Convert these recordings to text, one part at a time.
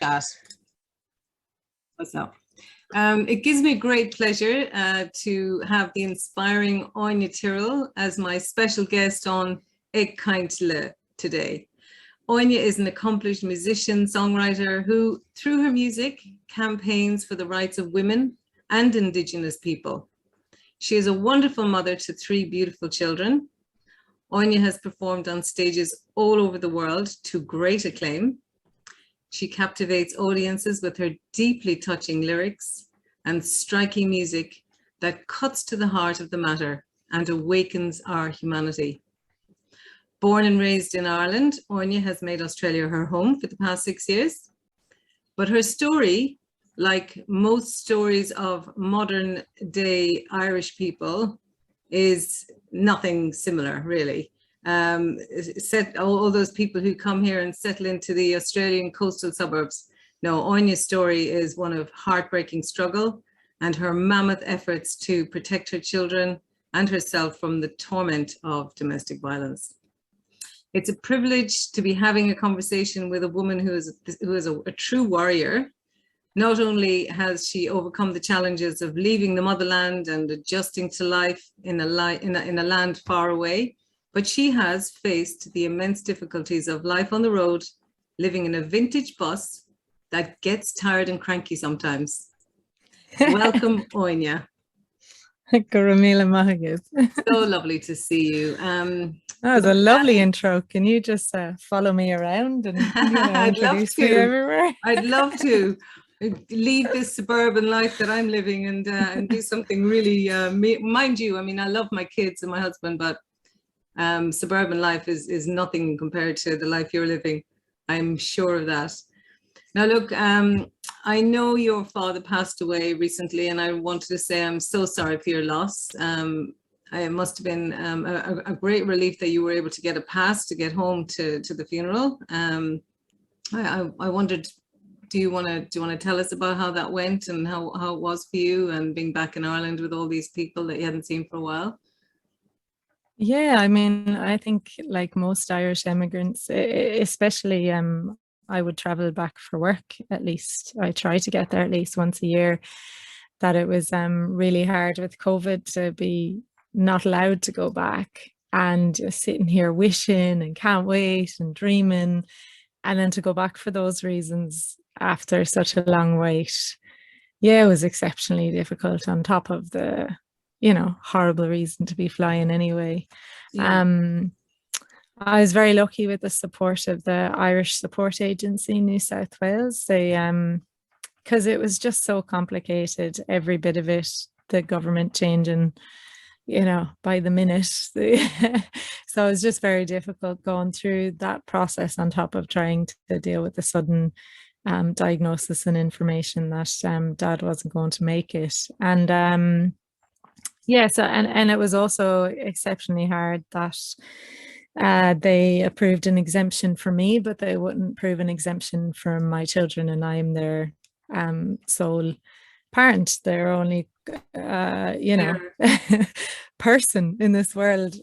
Got. What's up? It gives me great pleasure to have the inspiring Aine Tyrrell as my special guest on Aine Tyrrell today. Aine is an accomplished musician, songwriter who, through her music, campaigns for the rights of women and Indigenous people. She is a wonderful mother to 3 beautiful children. Aine has performed on stages all over the world to great acclaim. She captivates audiences with her deeply touching lyrics and striking music that cuts to the heart of the matter and awakens our humanity. Born and raised in Ireland, Aine has made Australia her home for the past 6 years. But her story, like most stories of modern day Irish people, is nothing similar, really. All those people who come here and settle into the Australian coastal suburbs. No, Aine's story is one of heartbreaking struggle and her mammoth efforts to protect her children and herself from the torment of domestic violence. It's a privilege to be having a conversation with a woman who is a true warrior. Not only has she overcome the challenges of leaving the motherland and adjusting to life in a land far away, but she has faced the immense difficulties of life on the road, living in a vintage bus that gets tired and cranky sometimes. Welcome, Aine. So lovely to see you. That was a lovely intro. Can you just follow me around and introduce me everywhere? I'd love to leave this suburban life that I'm living and do something really, mind you, I mean, I love my kids and my husband, but suburban life is nothing compared to the life you're living. I'm sure of that. Now, look, I know your father passed away recently, and I wanted to say I'm so sorry for your loss. It must have been a great relief that you were able to get a pass to get home to the funeral. I wondered, do you want to tell us about how that went and how it was for you and being back in Ireland with all these people that you hadn't seen for a while? Yeah, I mean, I think like most Irish immigrants, especially I would travel back for work, at least. I try to get there at least once a year. That it was really hard with COVID to be not allowed to go back and just sitting here wishing and can't wait and dreaming. And then to go back for those reasons after such a long wait, yeah, it was exceptionally difficult on top of the, horrible reason to be flying anyway. Yeah. I was very lucky with the support of the Irish Support Agency, New South Wales. They, because it was just so complicated, every bit of it, the government changing, by the minute. So it was just very difficult going through that process on top of trying to deal with the sudden diagnosis and information that Dad wasn't going to make it. And yeah, so and it was also exceptionally hard that they approved an exemption for me, but they wouldn't approve an exemption for my children, and I'm their sole parent. They're only person in this world.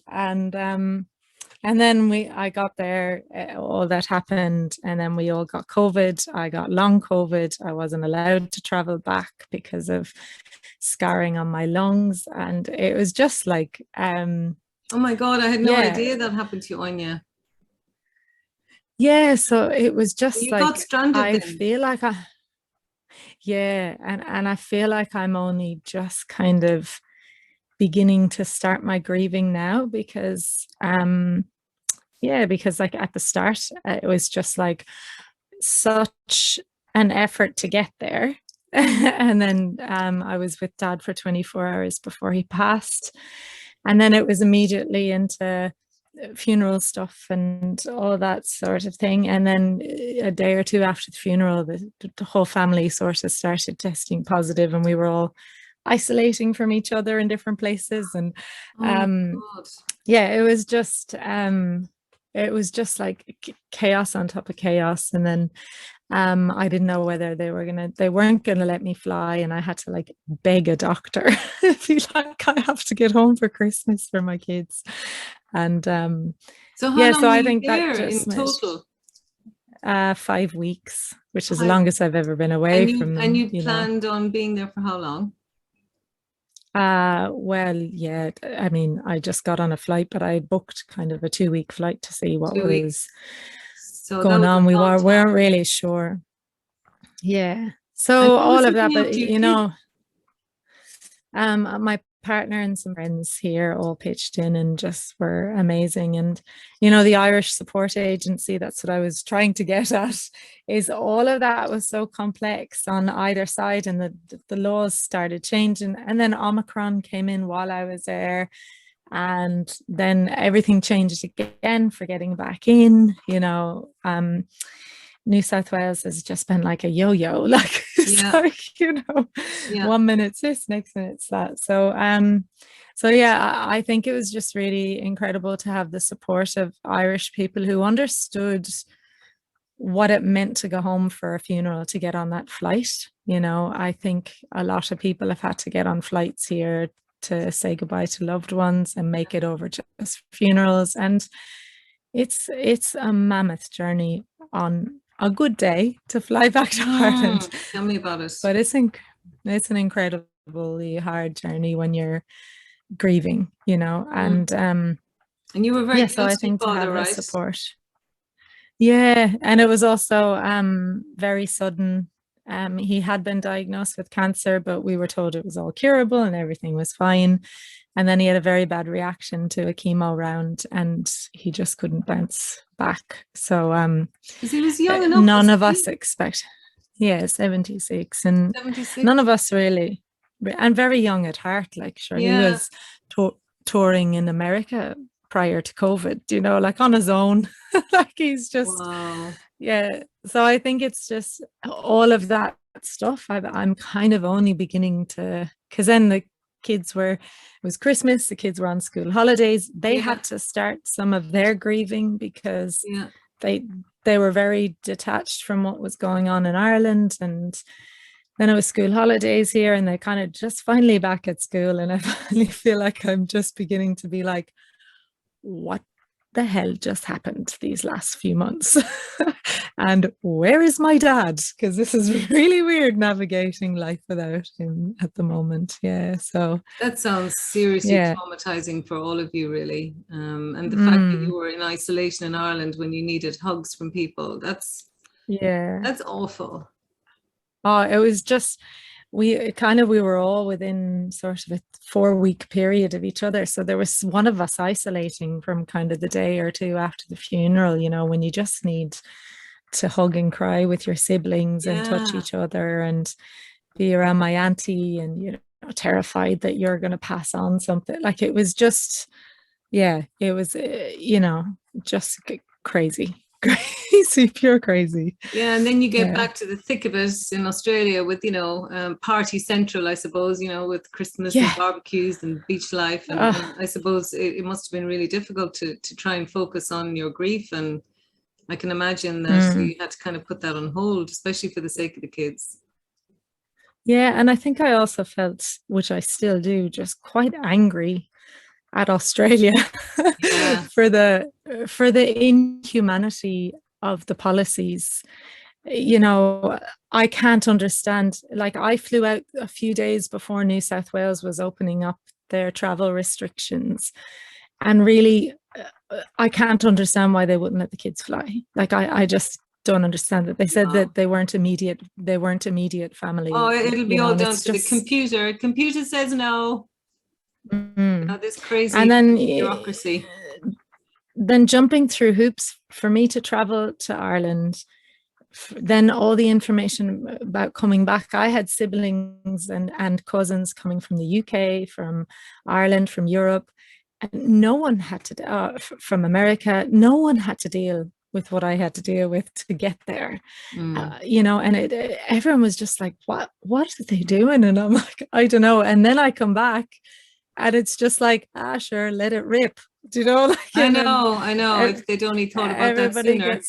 And then I got there, all that happened, and then we all got COVID. I got long COVID. I wasn't allowed to travel back because of scarring on my lungs, and it was just like oh my God, I had no idea that happened to you, Aine. Yeah, so it was just you got stranded I then. feel like and I feel like I'm only just kind of beginning to start my grieving now, because because like at the start it was just like such an effort to get there. And then I was with Dad for 24 hours before he passed, and then it was immediately into funeral stuff and all that sort of thing. And then a day or two after the funeral, the whole family sort of started testing positive, and we were all isolating from each other in different places. And it was just like chaos on top of chaos. And then I didn't know whether they weren't gonna let me fly, and I had to like beg a doctor, be like, I have to get home for Christmas for my kids. And so how long were I you think there that just in total? 5 weeks. which is the longest I've ever been away from them. And you planned on being there for how long? Well, yeah, I mean, I just got on a flight, but I booked kind of a 2-week flight to see what was going on. We weren't really sure. Yeah. So all of that, but you know, my partner and some friends here all pitched in and just were amazing. And you know, the Irish support agency, that's what I was trying to get at, is all of that was so complex on either side, and the laws started changing, and then Omicron came in while I was there, and then everything changed again for getting back in, you know. New South Wales has just been like a yo-yo, like it's like, you know, 1 minute it's this, next minute it's that. So so yeah, I think it was just really incredible to have the support of Irish people who understood what it meant to go home for a funeral, to get on that flight. You know, I think a lot of people have had to get on flights here to say goodbye to loved ones and make it over just funerals, and it's a mammoth journey on a good day to fly back to Ireland. Tell me about it. But it's an incredibly hard journey when you're grieving, you know. And you were very so I think to have that support. Yeah, and it was also very sudden. He had been diagnosed with cancer, but we were told it was all curable and everything was fine. And then he had a very bad reaction to a chemo round, and he just couldn't bounce back. So because he was young enough, none of us expect. Yeah, 76, and 76? None of us really, and very young at heart. Like, sure, he was touring in America prior to COVID, you know, like on his own. Like, he's just so I think it's just all of that stuff. I'm kind of only beginning to, because then the kids it was Christmas, the kids were on school holidays, they had to start some of their grieving because they were very detached from what was going on in Ireland. And then it was school holidays here, and they kind of just finally back at school, and I finally feel like I'm just beginning to be like, what the hell just happened these last few months? And where is my dad? Because this is really weird navigating life without him at the moment. So that sounds seriously traumatizing for all of you, really. And the fact that you were in isolation in Ireland when you needed hugs from people, that's awful. Oh, it was just, we were all within sort of a 4-week period of each other. So there was one of us isolating from kind of the day or two after the funeral, you know, when you just need to hug and cry with your siblings and touch each other and be around my auntie, and, you know, terrified that you're going to pass on something. Like, it was just, it was, you know, just crazy. Pure crazy. And then you get back to the thick of it in Australia with, you know, party central, I suppose, you know, with Christmas and barbecues and beach life, and I suppose it must have been really difficult to try and focus on your grief. And I can imagine that you had to kind of put that on hold, especially for the sake of the kids. And I think I also felt, which I still do, just quite angry at Australia for the inhumanity of the policies. You know, I can't understand. Like, I flew out a few days before New South Wales was opening up their travel restrictions, and really I can't understand why they wouldn't let the kids fly. Like, I just don't understand that. They said that they weren't immediate family. Oh, it'll be all down to the computer. Computer says no. This crazy and then bureaucracy. Then jumping through hoops for me to travel to Ireland, then all the information about coming back. I had siblings and cousins coming from the UK, from Ireland, from Europe, and no one had to from America. No one had to deal with what I had to deal with to get there. You know, and everyone was just like, what are they doing? And I'm like, I don't know. And then I come back, and it's just like, sure, let it rip. Do you know? Like, I know. If they'd only thought about that sooner.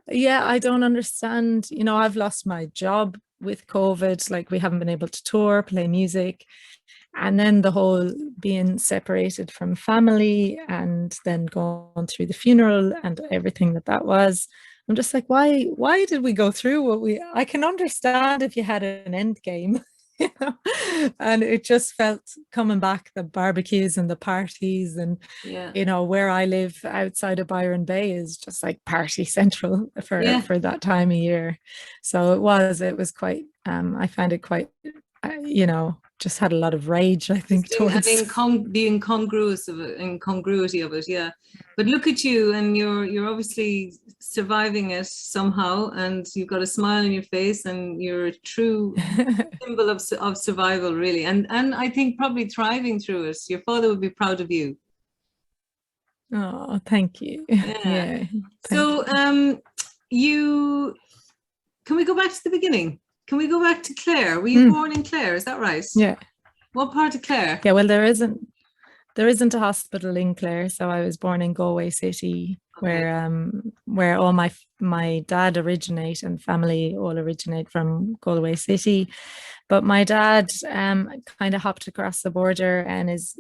I don't understand. You know, I've lost my job with COVID. Like, we haven't been able to tour, play music. And then the whole being separated from family, and then going through the funeral and everything that was. I'm just like, why did we go through what I can understand if you had an end game, you know, and it just felt coming back, the barbecues and the parties, and Yeah. you know, where I live outside of Byron Bay is just like party central Yeah. for that time of year. So it was quite, I found it quite, you know, just had a lot of rage, I think, towards the incongruity of it, yeah. But look at you, and you're obviously surviving it somehow, and you've got a smile on your face, and you're a true symbol of survival, really, and I think probably thriving through it. Your father would be proud of you. Oh, thank you. Yeah. Yeah. So, you can we go back to the beginning? Can we go back to Clare? Were you born in Clare? Is that right? Yeah. What part of Clare? Yeah, well, there isn't a hospital in Clare, so I was born in Galway City, where all my dad originate and family all originate from Galway City. But my dad kind of hopped across the border and was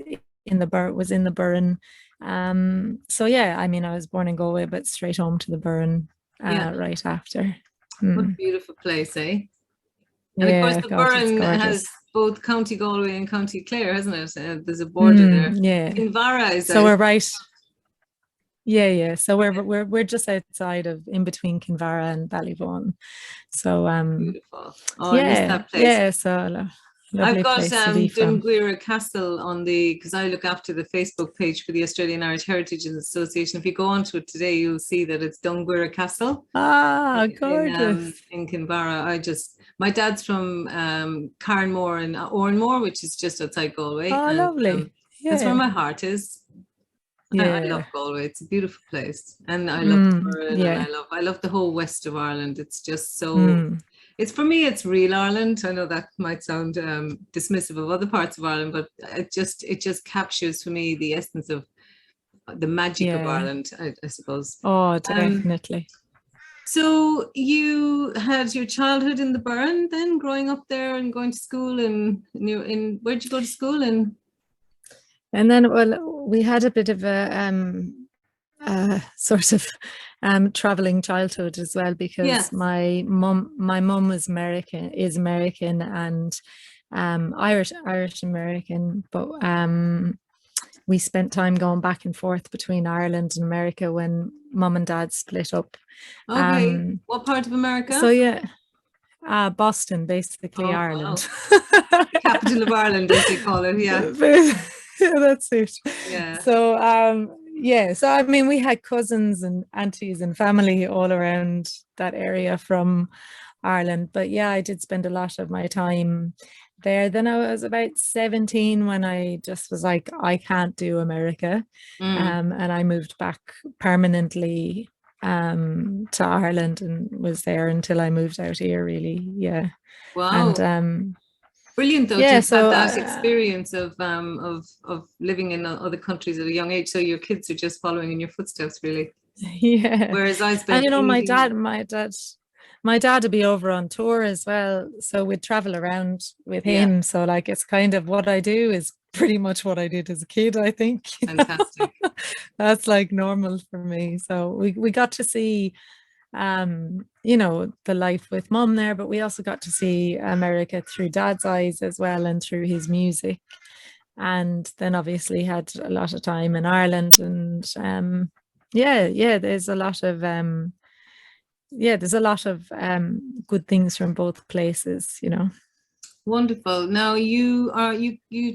in the Burren. So yeah, I mean, I was born in Galway, but straight home to the Burren right after. What a beautiful place, eh? And yeah, of course, the God, Burren has both County Galway and County Clare, hasn't it? There's a border there. Yeah. Kinvara is so we're right. Yeah. So we're just outside of, in between Kinvara and Ballyvaughan. So beautiful. Oh, I miss that place. Yeah. So I've got Dunguira Castle on because I look after the Facebook page for the Australian Irish Heritage Association. If you go onto it today, you'll see that it's Dunguira Castle. Gorgeous. In Kinvara. My dad's from Carnmore and Oranmore, which is just outside Galway. Oh, lovely. That's where my heart is. I love Galway. It's a beautiful place, and I love Burren, and I love the whole west of Ireland. It's just so. It's, for me, it's real Ireland. I know that might sound dismissive of other parts of Ireland, but it just captures for me the essence of the magic of Ireland, I suppose. Oh, definitely. So you had your childhood in the Burren, then growing up there and going to school, and where'd you go to school in? And then, well, we had a bit of a sort of traveling childhood as well, because my mum is American and Irish American, but we spent time going back and forth between Ireland and America when mum and dad split up. Okay. What part of America? So yeah, Boston, basically. Ireland. Wow. Capital of Ireland, as they call it. Yeah. That's it. Yeah. So so I mean, we had cousins and aunties and family all around that area from Ireland, but yeah, I did spend a lot of my time there. Then I was about 17 when I just was like, I can't do America. And I moved back permanently to Ireland and was there until I moved out here, really. Yeah. Wow. And brilliant, though, to have that experience of living in other countries at a young age. So your kids are just following in your footsteps, really. Yeah. Whereas I spent, and you know, my dad would be over on tour as well, so we'd travel around with him. So like, it's kind of what I do is pretty much what I did as a kid, I think. Fantastic. That's like normal for me. So we got to see you know, the life with mum there, but we also got to see America through dad's eyes as well, and through his music. And then obviously had a lot of time in Ireland, and there's a lot of good things from both places, you know. Wonderful. Now you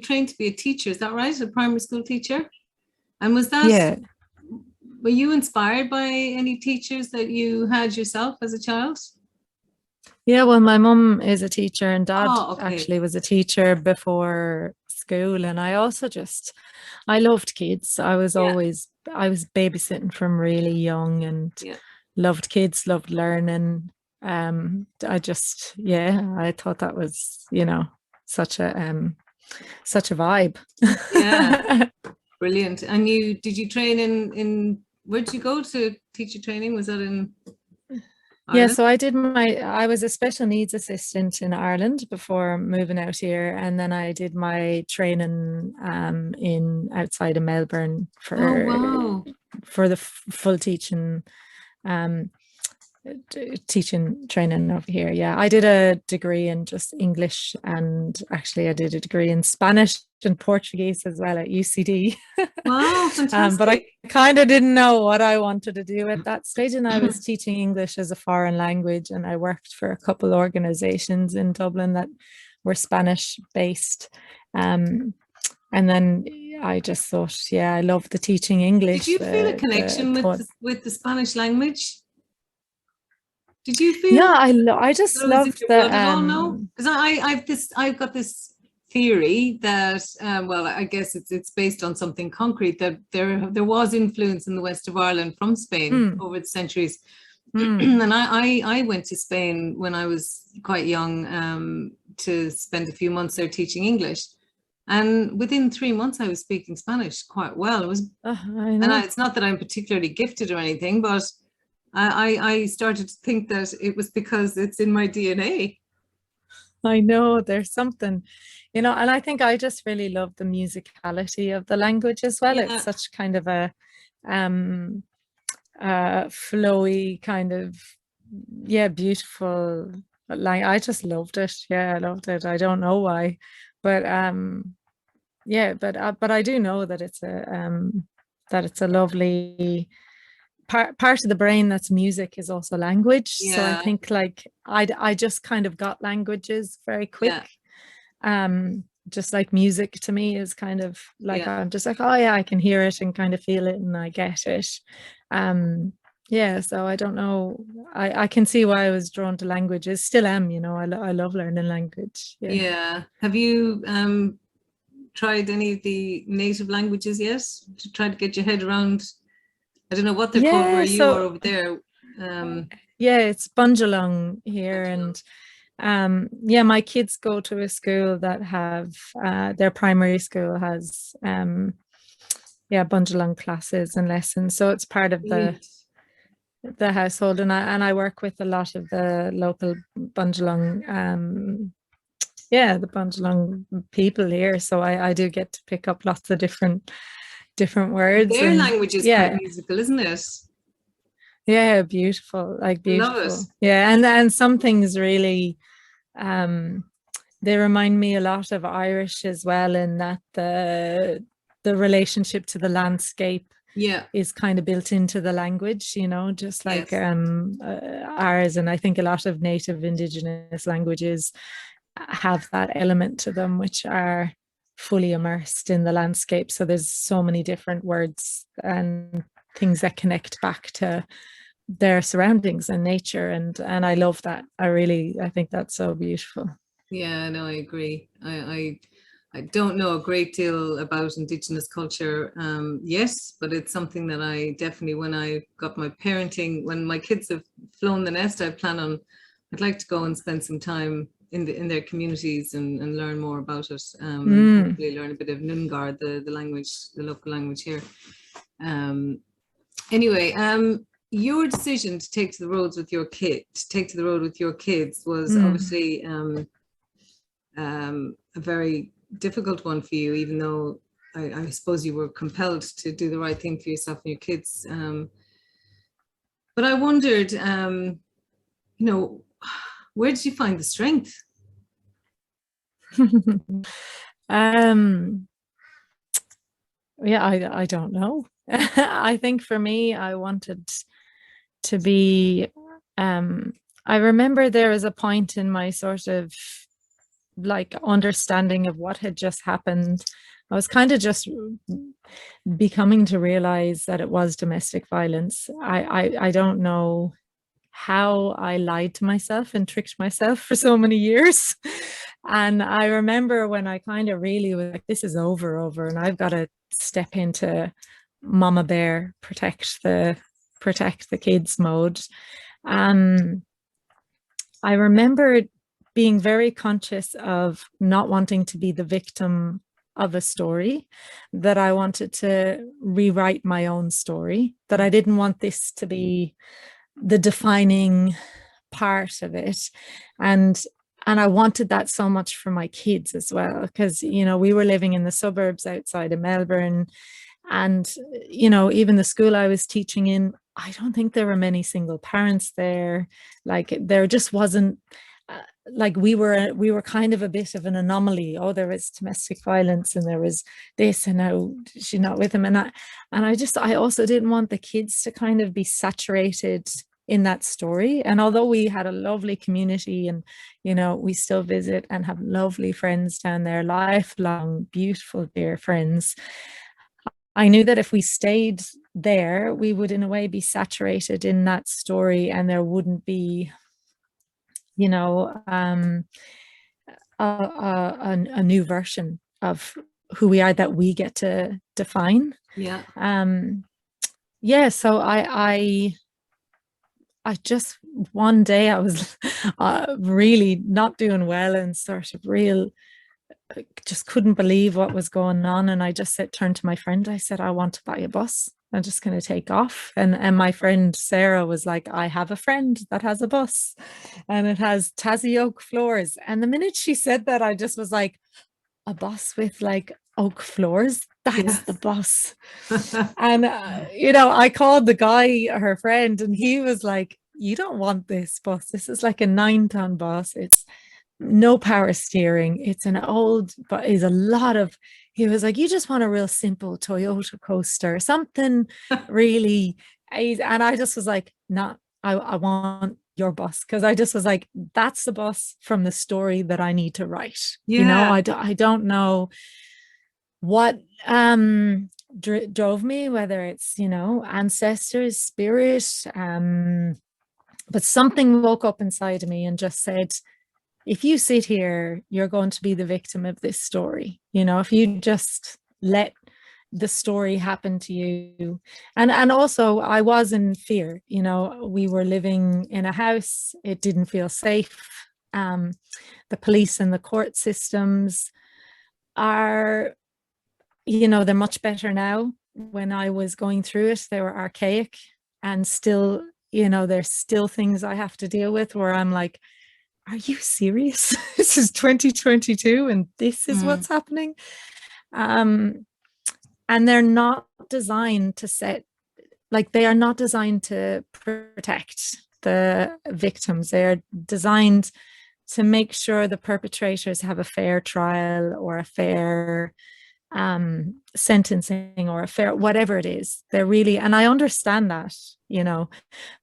trained to be a teacher, is that right? A primary school teacher? And was that were you inspired by any teachers that you had yourself as a child? Yeah, well, my mum is a teacher, and dad actually was a teacher before school. And I also I loved kids. I was babysitting from really young, and loved kids, loved learning. I thought that was, you know, such a vibe. Yeah. Brilliant. And did you train in where did you go to teacher training? Was that in Ireland? Yeah, so I was a special needs assistant in Ireland before moving out here, and then I did my training in outside of Melbourne for the full teaching teaching training over here. Yeah, I did a degree in just English, and actually I did a degree in Spanish and Portuguese as well at UCD. Wow, fantastic. But I kind of didn't know what I wanted to do at that stage, and I was teaching English as a foreign language, and I worked for a couple organizations in Dublin that were Spanish based. And then I just thought, yeah, I love the teaching English. Did you feel a connection with the Spanish language? Did you feel? Yeah, I just loved the. Because I've got this theory that well, I guess it's based on something concrete, that there was influence in the west of Ireland from Spain over the centuries. And I went to Spain when I was quite young to spend a few months there teaching English. And within 3 months, I was speaking Spanish quite well. It was, and it's not that I'm particularly gifted or anything, but I started to think that it was because it's in my DNA. I know there's something, and I think I just really love the musicality of the language as well. Yeah. It's such kind of a flowy kind of, beautiful. Like, I just loved it. Yeah, I loved it. I don't know why, but but I do know that it's a lovely part of the brain that's music is also language. Yeah. So I think like I just kind of got languages very quick. Yeah. Just like music to me is kind of like, I'm just like, oh yeah, I can hear it and kind of feel it and I get it. So I don't know. I can see why I was drawn to languages. Still am, I love learning language. Yeah. Have you tried any of the native languages yet to try to get your head around? I don't know what they're called where you are over there. It's Bundjalung here. And my kids go to a school that have their primary school has Bundjalung classes and lessons. So it's part of the household, and I work with a lot of the local Bundjalung the Bundjalung people here. So I do get to pick up lots of different words. Their language is quite musical, isn't it? Yeah, beautiful, like beautiful. Love it. Yeah, and some things really they remind me a lot of Irish as well, in that the relationship to the landscape is kind of built into the language, just like ours. And I think a lot of native indigenous languages have that element to them, which are fully immersed in the landscape. So there's so many different words and things that connect back to their surroundings and nature, and I love that. I think that's so beautiful. Yeah, no, I agree. I don't know a great deal about Indigenous culture yet, but it's something that I definitely, when I got my parenting, when my kids have flown the nest, I'd like to go and spend some time in their communities and learn more about it. And hopefully learn a bit of Noongar, the language, the local language here. Anyway, your decision to take to the road with your kids was obviously a very difficult one for you, even though I suppose you were compelled to do the right thing for yourself and your kids. But I wondered, where did you find the strength? I don't know. I think for me, I wanted to be, I remember there was a point in my sort of like understanding of what had just happened. I was kind of just becoming to realize that it was domestic violence. I don't know how I lied to myself and tricked myself for so many years. And I remember when I kind of really was like, this is over, and I've got to step into mama bear, protect the kids mode. I remember being very conscious of not wanting to be the victim of a story, that I wanted to rewrite my own story, that I didn't want this to be the defining part of it. And I wanted that so much for my kids as well, because, we were living in the suburbs outside of Melbourne. And, even the school I was teaching in, I don't think there were many single parents there. Like there just wasn't, like we were kind of a bit of an anomaly. Oh, there was domestic violence and there was this, and now she's not with him. I also didn't want the kids to kind of be saturated in that story. And although we had a lovely community, and we still visit and have lovely friends down there, lifelong, beautiful, dear friends, I knew that if we stayed there, we would in a way be saturated in that story, and there wouldn't be, a new version of who we are that we get to define. Yeah. Yeah. So I just, one day I was really not doing well, and sort of just couldn't believe what was going on. And I just turned to my friend. I said, I want to buy a bus. I'm just going to take off. And my friend Sarah was like, I have a friend that has a bus and it has Tassie oak floors. And the minute she said that, I just was like, a bus with like oak floors? That's the bus. And, I called the guy, her friend, and he was like, you don't want this bus. This is like a 9-ton bus. It's no power steering. It's an old, but is a lot of, he was like, you just want a real simple Toyota coaster, something really. And I just was like, no, I want your bus, because I just was like, that's the bus from the story that I need to write. Yeah. I don't know what drove me, whether it's ancestors, spirit, but something woke up inside of me and just said, if you sit here, you're going to be the victim of this story. If you just let the story happen to you. And also I was in fear. We were living in a house. It didn't feel safe. The police and the court systems are, they're much better now. When I was going through it, they were archaic, and still, there's still things I have to deal with where I'm like, are you serious? This is 2022 and this is what's happening. And they're not designed to they are not designed to protect the victims. They are designed to make sure the perpetrators have a fair trial, or a fair sentencing, or a fair, whatever it is. They're really, and I understand that,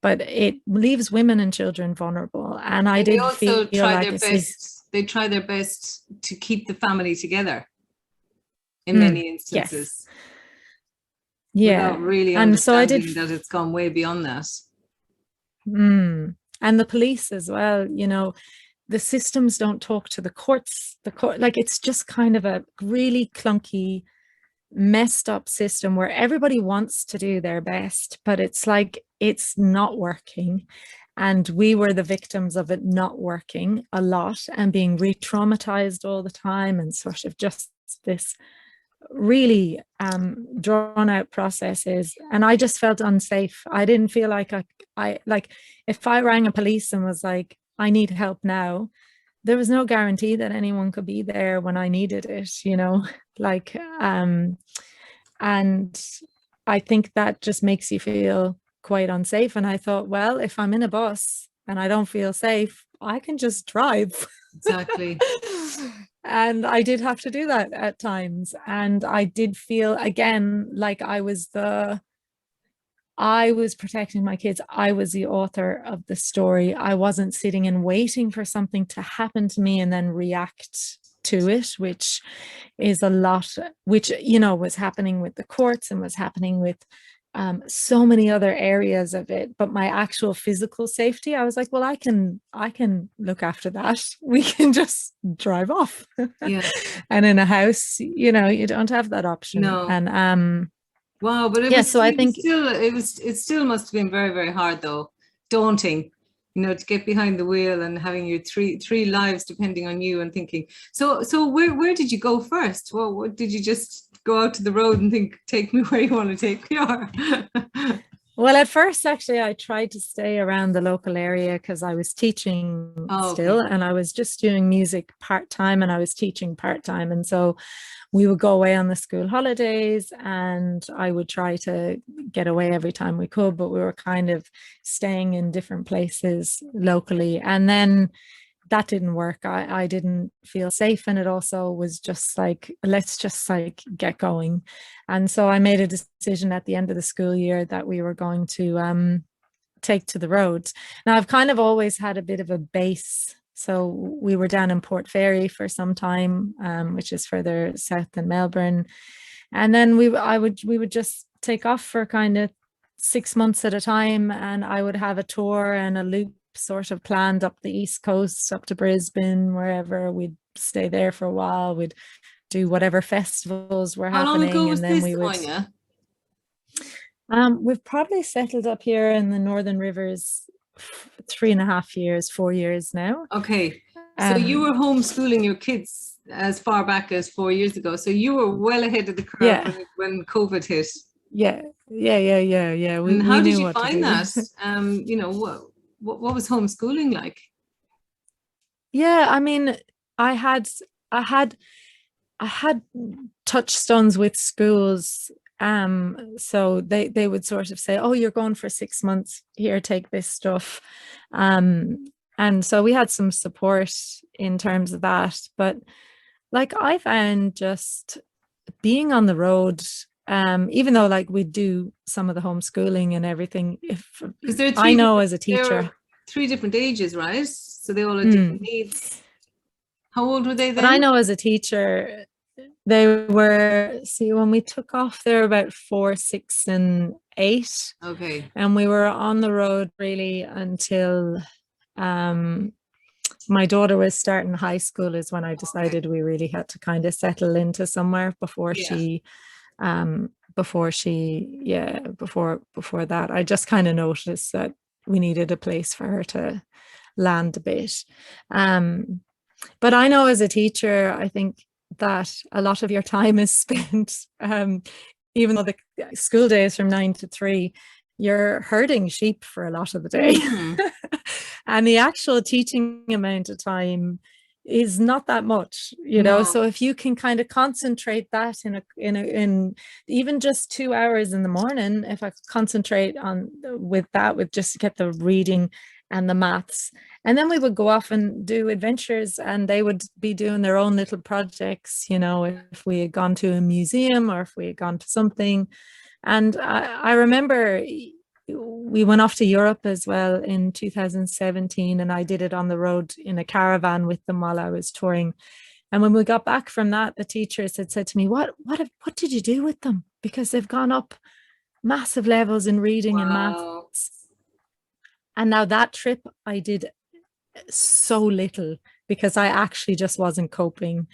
but it leaves women and children vulnerable. And I did also feel try like their best. They try their best to keep the family together in many instances. Yes. Yeah. Without really understanding that it's gone way beyond that. And the police as well, the systems don't talk to the courts. It's just kind of a really clunky, messed up system where everybody wants to do their best, but it's like, it's not working. And we were the victims of it not working a lot, and being re-traumatized all the time, and sort of just this really drawn out processes. And I just felt unsafe. I didn't feel like I like, if I rang a police and was like, I need help now, there was no guarantee that anyone could be there when I needed it, and I think that just makes you feel quite unsafe. And I thought, well, if I'm in a bus and I don't feel safe, I can just drive. Exactly. And I did have to do that at times. And I did feel, again, like I was protecting my kids. I was the author of the story. I wasn't sitting and waiting for something to happen to me and then react to it, which is a lot, which, was happening with the courts and was happening with so many other areas of it. But my actual physical safety, I was like, well, I can look after that. We can just drive off. Yeah. And in a house, you don't have that option. No. And wow, but it still must have been very, very hard, though, daunting, to get behind the wheel and having your three lives depending on you, and thinking. So where did you go first? Well, what did you just go out to the road and think, take me where you want to take me? Well, at first, actually, I tried to stay around the local area because I was teaching Oh, still, okay. and I was just doing music part-time and I was teaching part-time. And so we would go away on the school holidays and I would try to get away every time we could, but we were kind of staying in different places locally. And then that didn't work. I didn't feel safe. And it also was just like, let's just like get going. And so I made a decision at the end of the school year that we were going to take to the road. Now, I've kind of always had a bit of a base. So we were down in Port Fairy for some time, which is further south than Melbourne. And then we would just take off for kind of 6 months at a time, and I would have a tour and a loop sort of planned up the East Coast, up to Brisbane, wherever. We'd stay there for a while. We'd do whatever festivals were How long ago happening, was and then this, we would. Anya? We've probably settled up here in the Northern Rivers 3.5 years, 4 years now. Okay, so you were homeschooling your kids as far back as 4 years ago. So you were well ahead of the curve Yeah, when COVID hit. yeah. And We how did knew you what to find do. that? You know, what was homeschooling like? Yeah, I mean, I had I had I had touchstones with schools. So they would sort of say, "Oh, you're going for 6 months. Here, take this stuff." And so we had some support in terms of that. But like I found just being on the road, even though like we do some of the homeschooling and everything, if Because there are I know as a teacher, three different ages, right? So they all had different needs. How old were they but I then? know as a teacher, they were, see, when we took off, they were about 4, 6, and 8. Okay. And we were on the road really until my daughter was starting high school, is when I decided we really had to kind of settle into somewhere before she before that. I just kind of noticed that we needed a place for her to land a bit. But I know as a teacher, I think that a lot of your time is spent, even though the school day is from 9 to 3, you're herding sheep for a lot of the day. And the actual teaching amount of time is not that much, you know. So if you can kind of concentrate that in even just 2 hours in the morning, if I concentrate on with just to get the reading and the maths, and then we would go off and do adventures, and they would be doing their own little projects, you know, if we had gone to a museum or if we had gone to something. And I remember we went off to Europe as well in 2017, and I did it on the road in a caravan with them while I was touring. And when we got back from that, the teachers had said to me, what did you do with them? Because they've gone up massive levels in reading and maths. And now that trip, I did so little because I actually just wasn't coping.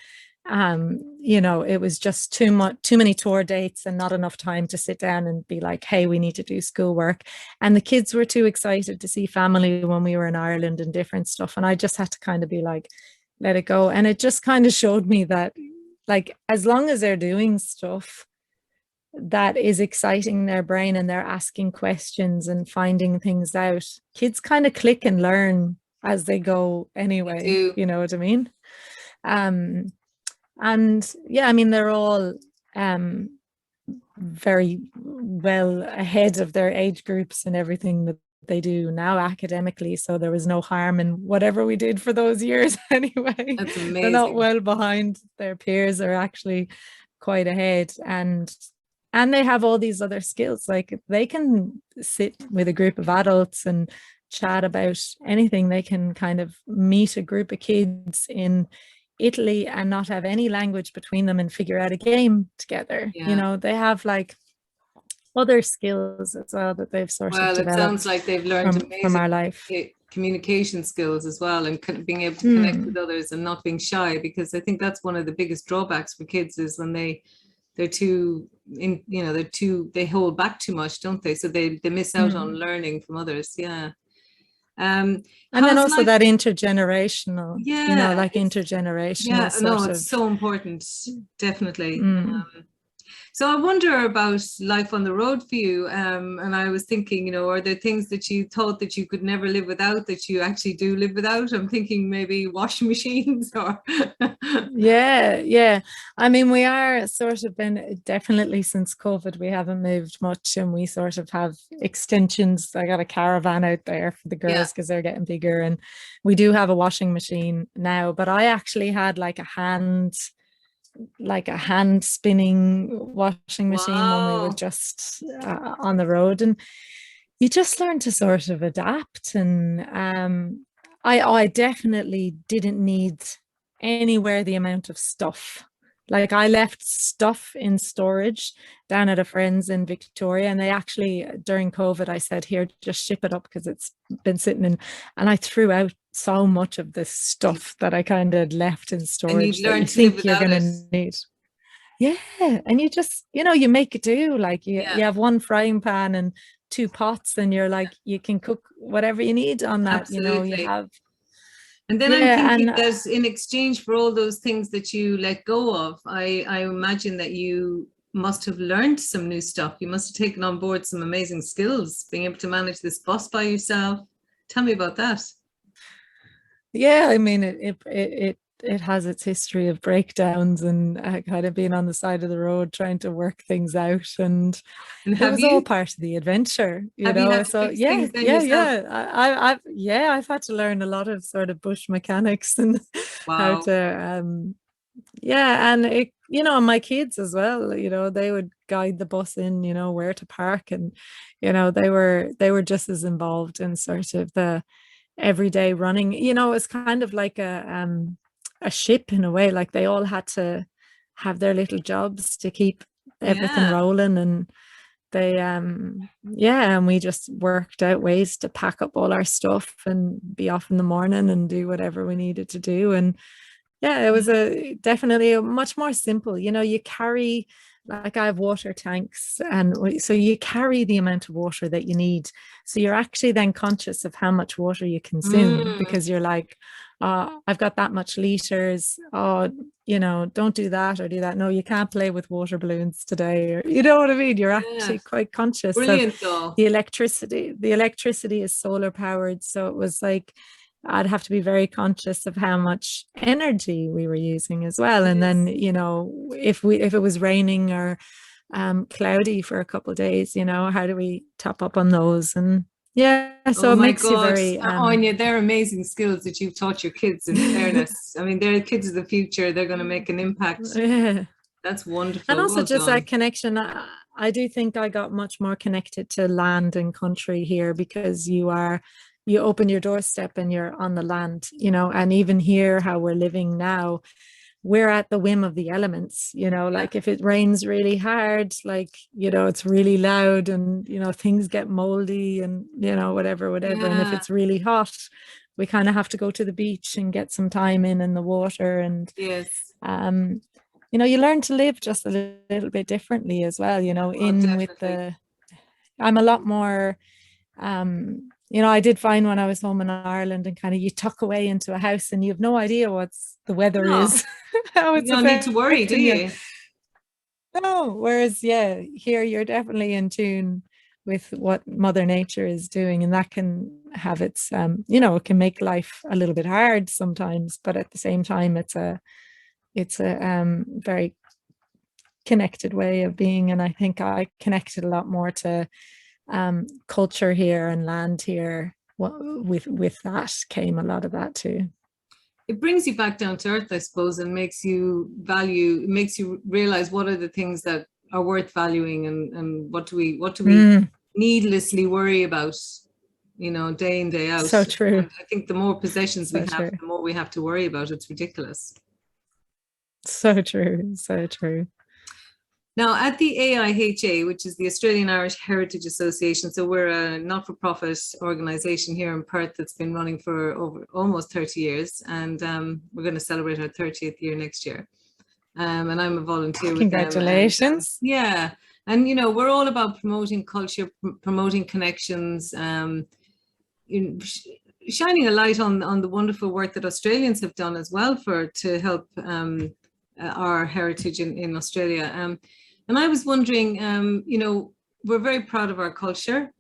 You know, it was just too many tour dates and not enough time to sit down and be like, hey, we need to do schoolwork. And the kids were too excited to see family when we were in Ireland and different stuff. And I just had to kind of be like, let it go. And it just kind of showed me that, like, as long as they're doing stuff that is exciting their brain and they're asking questions and finding things out, kids kind of click and learn as they go anyway. You know what I mean? And yeah, I mean, they're all very well ahead of their age groups and everything that they do now academically. So there was no harm in whatever we did for those years anyway. That's amazing. They're not well behind their peers, are actually quite ahead. And they have all these other skills. Like they can sit with a group of adults and chat about anything. They can kind of meet a group of kids in Italy and not have any language between them and figure out a game together. You know, they have like other skills as well that they've sort of developed. It sounds like they've learned from our life. Communication skills as well, and being able to connect with others and not being shy, because I think that's one of the biggest drawbacks for kids is when they're too they hold back too much, don't they? So they miss out on learning from others. And then also that intergenerational, you know, like intergenerational it's so important, definitely. So I wonder about life on the road for you. And I was thinking, you know, are there things that you thought that you could never live without that you actually do live without? I'm thinking maybe washing machines or. Yeah, yeah. I mean, we are sort of been definitely since COVID, we haven't moved much and we sort of have extensions. I got a caravan out there for the Yeah. girls because they're getting bigger, and we do have a washing machine now. But I actually had like a hand spinning washing machine when we were Wow. just on the road, and you just learn to sort of adapt. And I definitely didn't need anywhere the amount of stuff. Like I left stuff in storage down at a friend's in Victoria, and they actually during COVID I said, here, just ship it up because it's been sitting in, and I threw out so much of this stuff that I kind of left in And you'd storage that learn you to live think you're without going it. to need. Yeah, and you just, you make it do. Like Yeah, you have one frying pan and two pots, and you're like, you can cook whatever you need on that. You absolutely. have, And then I'm yeah, thinking and that in exchange for all those things that you let go of, I imagine that you must have learned some new stuff. You must have taken on board some amazing skills, being able to manage this bus by yourself. Tell me about that. yeah, I mean, it has its history of breakdowns and kind of being on the side of the road trying to work things out, and And it was all part of the adventure, have you had to So fix yeah, things then yeah, yourself? yeah. I've had to learn a lot of sort of bush mechanics and how Wow. to yeah, and my kids as well, they would guide the bus in, where to park, and they were just as involved in sort of the everyday running. It's kind of like a ship in a way. Like they all had to have their little jobs to keep everything Yeah. rolling, and they yeah, and we just worked out ways to pack up all our stuff and be off in the morning and do whatever we needed to do. And yeah, it was definitely a much more simple. You carry, like I have water tanks, and so you carry the amount of water that you need. So you're actually then conscious of how much water you consume, Mm, because you're like, I've got that much liters. Oh, don't do that or do that. No, you can't play with water balloons today. Or, you know what I mean? You're yeah. actually quite conscious of Brilliant though. the electricity. The electricity is solar powered. So it was like, I'd have to be very conscious of how much energy we were using as well. And then, Yes. if it was raining or cloudy for a couple of days, how do we top up on those? And yeah, so Oh it my makes you God. very Anya, they're amazing skills that you've taught your kids, in fairness. I mean, they're kids of the future. They're going to make an impact. yeah. That's And wonderful. also Well just done. that connection. I do think I got much more connected to land and country here, because you open your doorstep and you're on the land, and even here, how we're living now, we're at the whim of the elements, Yeah. like if it rains really hard, like, it's really loud, and, things get moldy, and, whatever. And if Yeah. it's really hot, we kind of have to go to the beach and get some time in the water. And Yes. um you learn to live just a little bit differently as well, Oh, in with definitely. I'm a lot more I did find when I was home in Ireland, and kind of you tuck away into a house and you have no idea what's the weather No, is, how you it's don't need to worry, do affecting you. you? No, whereas yeah, here you're definitely in tune with what Mother Nature is doing, and that can have its it can make life a little bit hard sometimes, but at the same time it's a very connected way of being. And I think I connected a lot more to culture here and land here. With that came a lot of that too. It brings you back down to earth, I suppose, and makes you realize what are the things that are worth valuing, and what do we Mm, needlessly worry about, day in, day out. so true. And I think the more possessions we So have, true. the more we have to worry about. It's ridiculous. So true. So true. Now, at the AIHA, which is the Australian Irish Heritage Association, so we're a not-for-profit organisation here in Perth that's been running for over almost 30 years, and we're going to celebrate our 30th year next year. And I'm a volunteer with them. And Congratulations. yeah, and we're all about promoting culture, promoting connections, shining a light on the wonderful work that Australians have done as well to help our heritage in Australia. And I was wondering, you know, we're very proud of our culture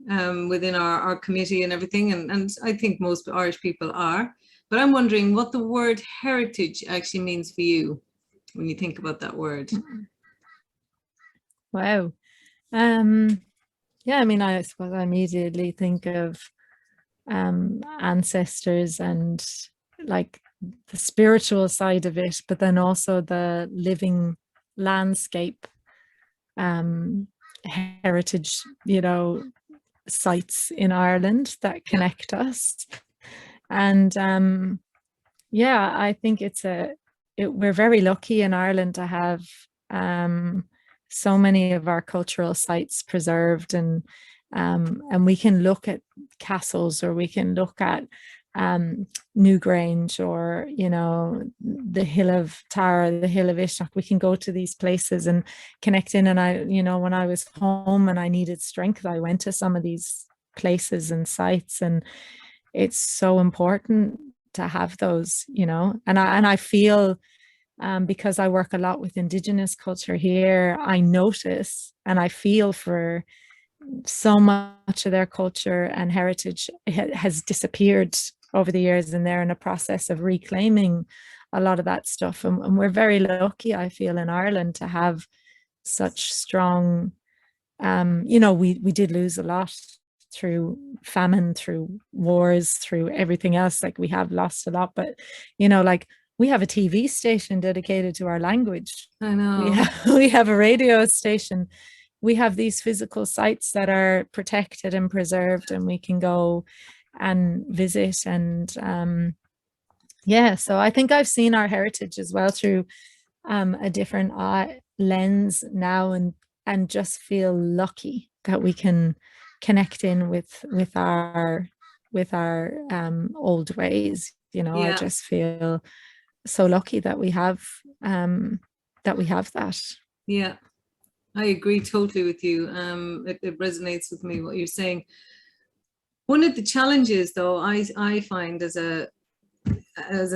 within our committee and everything, and I think most Irish people are. But I'm wondering what the word heritage actually means for you when you think about that word. Wow. Yeah, I mean, I suppose I immediately think of ancestors and like the spiritual side of it, but then also the living landscape, heritage, you know, sites in Ireland that Yeah, connect us. And yeah, I think we're very lucky in Ireland to have so many of our cultural sites preserved, and we can look at castles, or we can look at Newgrange, or you know, the Hill of Tara, the Hill of Ishnock. We can go to these places and connect in. And I, you know, when I was home and I needed strength, I went to some of these places and sites, and it's so important to have those, you know. And I feel, because I work a lot with Indigenous culture here, I notice and I feel for so much of their culture and heritage has disappeared over the years, and they're in a process of reclaiming a lot of that stuff. And we're very lucky, I feel, in Ireland to have such strong, you know, we did lose a lot through famine, through wars, through everything else. Like, we have lost a lot, but you know, like, we have a TV station dedicated to our language. I know. We have a radio station. We have these physical sites that are protected and preserved, and we can go and visit. And yeah, so I think I've seen our heritage as well through a different lens now, and just feel lucky that we can connect in with our old ways. You know, I Yeah, just feel so lucky that we have that. yeah. I agree totally with you. It resonates with me what you're saying. One of the challenges, though, I find as an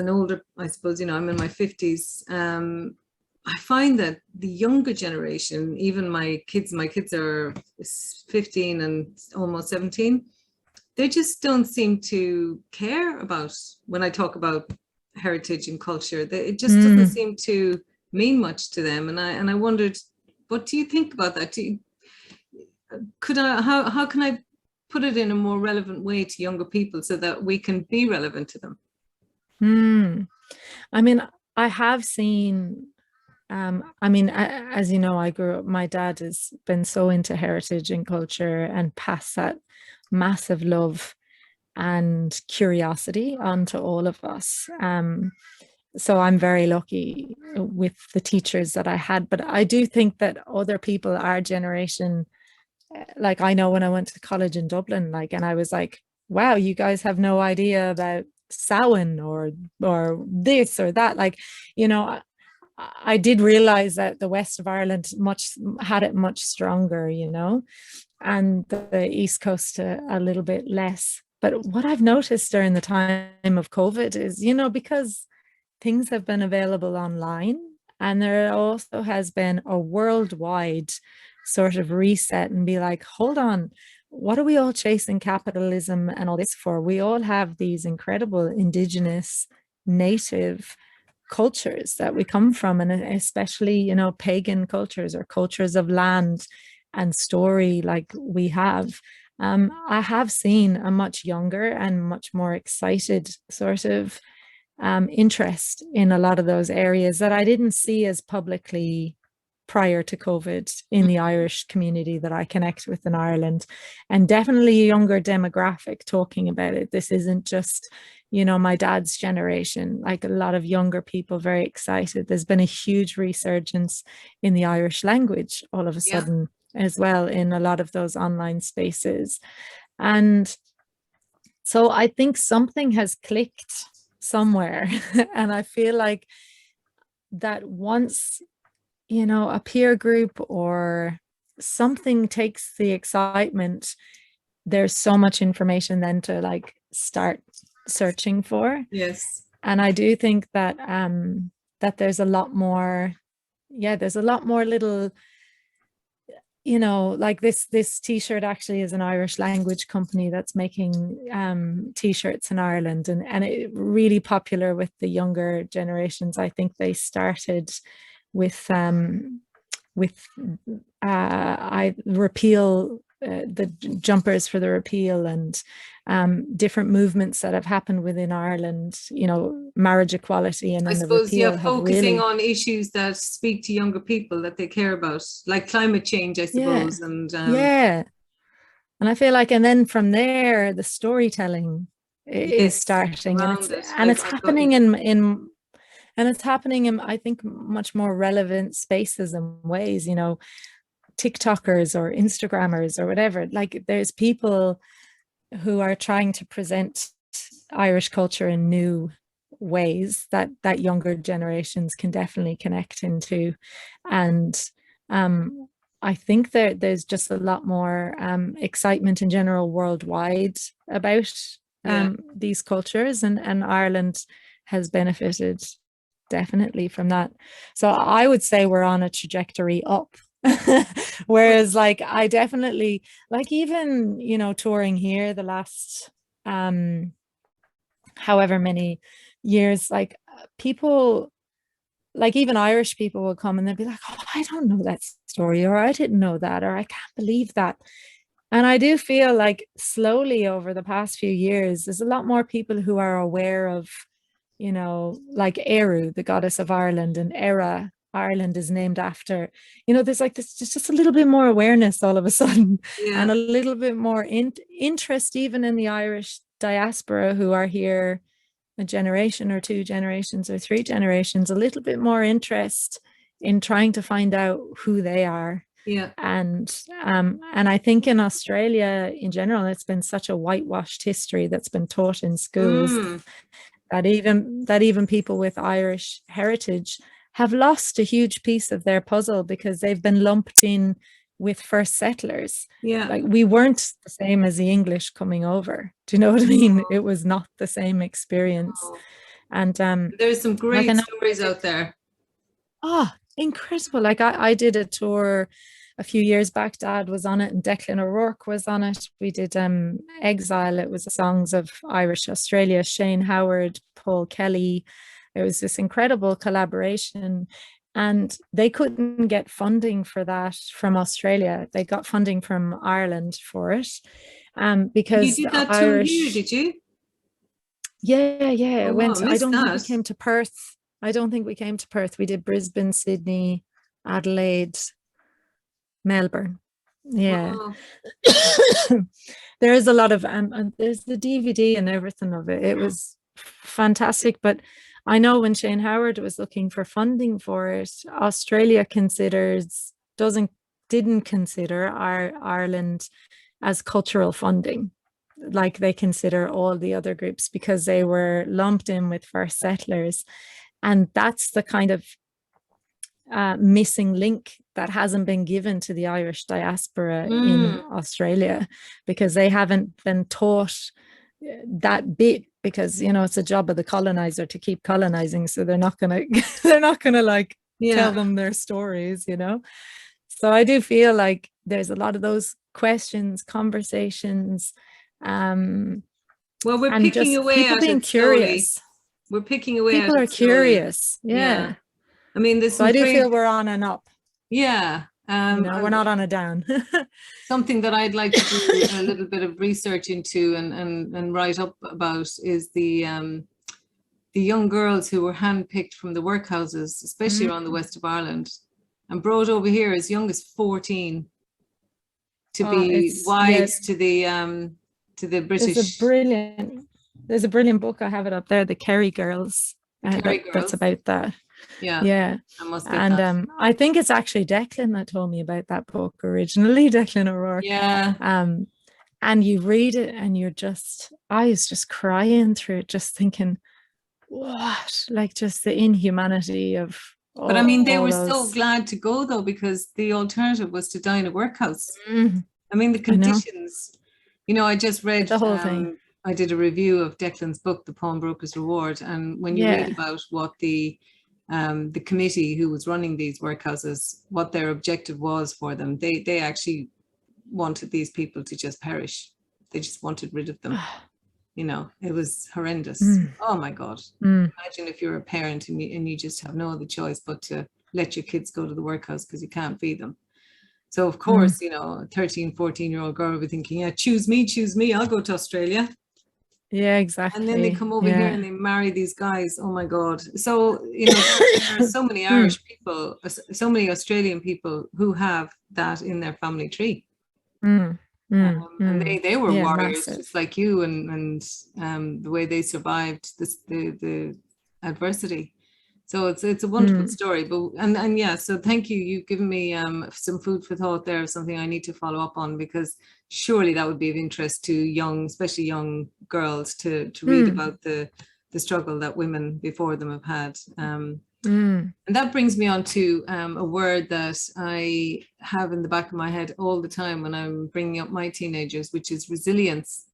older, I suppose, you know, I'm in my 50s. I find that the younger generation, even my kids are 15 and almost 17, they just don't seem to care about when I talk about heritage and culture. It just doesn't seem to mean much to them. And I wondered, what do you think about that? How can I put it in a more relevant way to younger people so that we can be relevant to them? I mean, I have seen, I mean, as you know, I grew up, my dad has been so into heritage and culture and passed that massive love and curiosity onto all of us. So I'm very lucky with the teachers that I had, but I do think that other people, our generation, like, I know when I went to college in Dublin, like, and I was like, wow, you guys have no idea about Samhain or this or that. Like, you know, I did realize that the west of Ireland had it much stronger, you know, and the east coast a little bit less. But what I've noticed during the time of COVID is, you know, because things have been available online, and there also has been a worldwide sort of reset and be like, hold on, what are we all chasing capitalism and all this for? We all have these incredible indigenous native cultures that we come from, and especially, you know, pagan cultures or cultures of land and story like we have. I have seen a much younger and much more excited sort of interest in a lot of those areas that I didn't see as publicly prior to COVID in the Irish community that I connect with in Ireland, and definitely a younger demographic talking about it. This isn't just, you know, my dad's generation, like a lot of younger people very excited. There's been a huge resurgence in the Irish language all of a Yeah. sudden as well in a lot of those online spaces. And so I think something has clicked somewhere. And I feel like that once, you know, a peer group or something takes the excitement, there's so much information then to like start searching for. Yes. And I do think that that there's a lot more, yeah, there's a lot more little you know, like this t-shirt actually is an Irish language company that's making t-shirts in Ireland, and it really popular with the younger generations. I think they started with I repeal the jumpers for the repeal, and different movements that have happened within Ireland, you know, marriage equality, and I then the suppose, yeah, repeal have focusing really, on issues that speak to younger people that they care about, like climate change, I yeah, suppose. And yeah. And I feel like, and then from there, the storytelling is yes, starting, and around it. it's I've got you. happening and it's happening in, I think, much more relevant spaces and ways, you know, TikTokers or Instagrammers or whatever. Like there's people who are trying to present Irish culture in new ways that younger generations can definitely connect into. And I think there's just a lot more excitement in general worldwide about Yeah. these cultures, and Ireland has benefited definitely from that. So I would say we're on a trajectory up. Whereas like I definitely, like, even, you know, touring here the last however many years, like people, like even Irish people will come and they'll be like, oh, I don't know that story, or I didn't know that, or I can't believe that. And I do feel like slowly over the past few years, there's a lot more people who are aware of, you know, like Eru, the goddess of Ireland, and Era, Ireland is named after. You know, there's like this just a little bit more awareness all of a sudden, and Yeah. a little bit more interest even in the Irish diaspora who are here a generation or two generations or three generations, a little bit more interest in trying to find out who they are. Yeah. And I think in Australia in general, it's been such a whitewashed history that's been taught in schools Mm. that even people with Irish heritage have lost a huge piece of their puzzle because they've been lumped in with first settlers. Yeah. Like we weren't the same as the English coming over. Do you know what I mean? It was not the same experience. Oh. And There's some like I great know, stories out there. oh, incredible. Like I did a tour a few years back. Dad was on it and Declan O'Rourke was on it. We did Exile. It was songs of Irish Australia, Shane Howard, Paul Kelly. It was this incredible collaboration. And they couldn't get funding for that from Australia. They got funding from Ireland for it. And you Because did the that tour here, Irish, did you? yeah, Oh, it wow, I went. I missed don't think we that. came to Perth. I don't think we came to Perth. We did Brisbane, Sydney, Adelaide, Melbourne. Yeah. Wow. There is a lot of and there's the DVD and everything of it. It was fantastic. But I know when Shane Howard was looking for funding for it, Australia didn't consider Ireland as cultural funding, like they consider all the other groups, because they were lumped in with first settlers. And that's the kind of missing link that hasn't been given to the Irish diaspora in Australia, because they haven't been taught that bit, because, you know, it's a job of the colonizer to keep colonizing, so they're not gonna they're not gonna like tell Yeah. them their stories, you know. So I do feel like there's a lot of those questions, conversations, Well, we're and picking just away people at being it slowly. curious. We're picking away at People are it slowly. curious. Yeah. Yeah. I mean, there's So some I do great, feel we're on and up. yeah. You know, we're not on a down. Something that I'd like to do a little bit of research into and write up about is the young girls who were handpicked from the workhouses, especially around the west of Ireland, and brought over here as young as 14 to be It's, yeah, wives to the there's a British brilliant book. I have it up there, The Kerry Girls. Kerry That's girls. about that. Yeah, Yeah. I must get And that. I think it's actually Declan that told me about that book originally, Declan O'Rourke. Yeah. And you read it and I was just crying through it, just thinking, what? Like just the inhumanity of But I mean, they all were so those. glad to go though, because the alternative was to die in a workhouse. Mm, I mean, the I know, conditions, you know, I just read, the whole thing. I did a review of Declan's book, The Pawnbroker's Reward. And when you read Yeah. about what the the committee who was running these workhouses, what their objective was for them. They actually wanted these people to just perish. They just wanted rid of them. You know, it was horrendous. Oh my God. Imagine if you're a parent and you just have no other choice but to let your kids go to the workhouse because you can't feed them. So of course, you know, a 13, 14-year-old girl will be thinking, yeah, choose me, I'll go to Australia. Yeah, exactly. And then they come over here and they marry these guys. Oh my God. So, you know, there are so many Irish people, so many Australian people who have that in their family tree. And they were warriors, massive. Just like you, and the way they survived the adversity. So it's a wonderful story. But and yeah, so thank you. You've given me some food for thought there, something I need to follow up on, because surely that would be of interest to young, especially young girls, to read about the struggle that women before them have had. And that brings me on to a word that I have in the back of my head all the time when I'm bringing up my teenagers, which is resilience.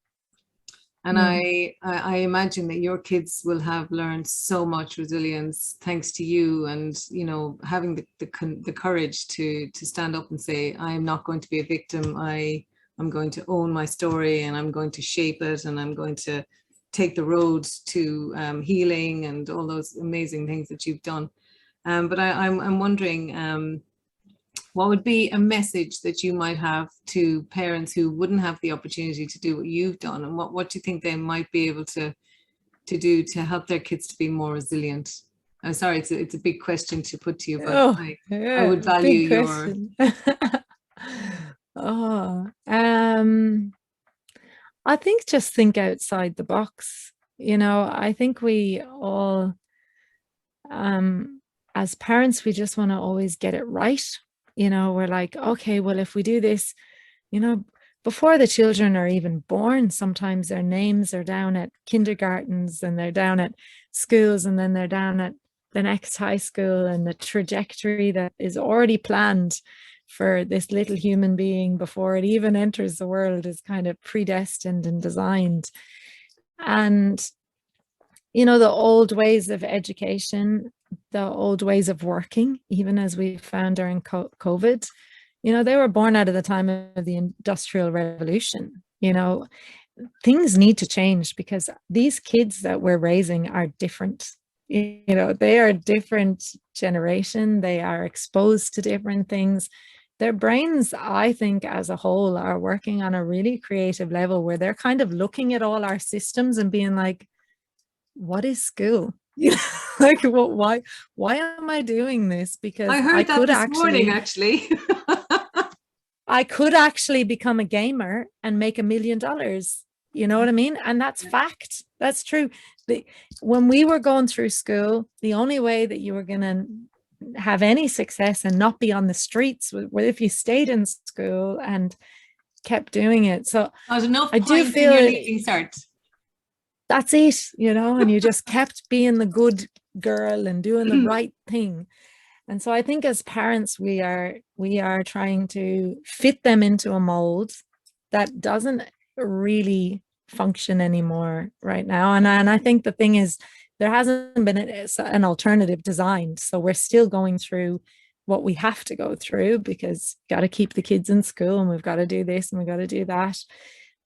And I imagine that your kids will have learned so much resilience thanks to you, and, you know, having the courage to stand up and say, I'm not going to be a victim. I'm going to own my story, and I'm going to shape it, and I'm going to take the road to healing and all those amazing things that you've done. But I'm wondering, what would be a message that you might have to parents who wouldn't have the opportunity to do what you've done, and what do you think they might be able to do to help their kids to be more resilient? I'm sorry, it's a big question to put to you, but I would value your. I think just think outside the box. You know, I think we all, as parents, we just want to always get it right. You know, we're like, okay, well, if we do this, you know, before the children are even born, sometimes their names are down at kindergartens, and they're down at schools, and then they're down at the next high school, and the trajectory that is already planned for this little human being before it even enters the world is kind of predestined and designed. And, you know, the old ways of education, the old ways of working, even as we found during COVID, you know, they were born out of the time of the Industrial Revolution. You know, things need to change because these kids that we're raising are different. You know, they are a different generation. They are exposed to different things. Their brains, I think, as a whole, are working on a really creative level where they're kind of looking at all our systems and being like, what is school? Like, well, why am I doing this? Because I heard that this morning, actually. I could actually become a gamer and make $1 million. You know what I mean? And that's fact. That's true. When we were going through school, the only way that you were going to have any success and not be on the streets was if you stayed in school and kept doing it. So I do feel that's it, you know, and you just kept being the good girl and doing the right thing. And so I think as parents, we are trying to fit them into a mold that doesn't really function anymore right now. And I think the thing is, there hasn't been an alternative designed. So we're still going through what we have to go through because we've got to keep the kids in school, and we've got to do this and we've got to do that.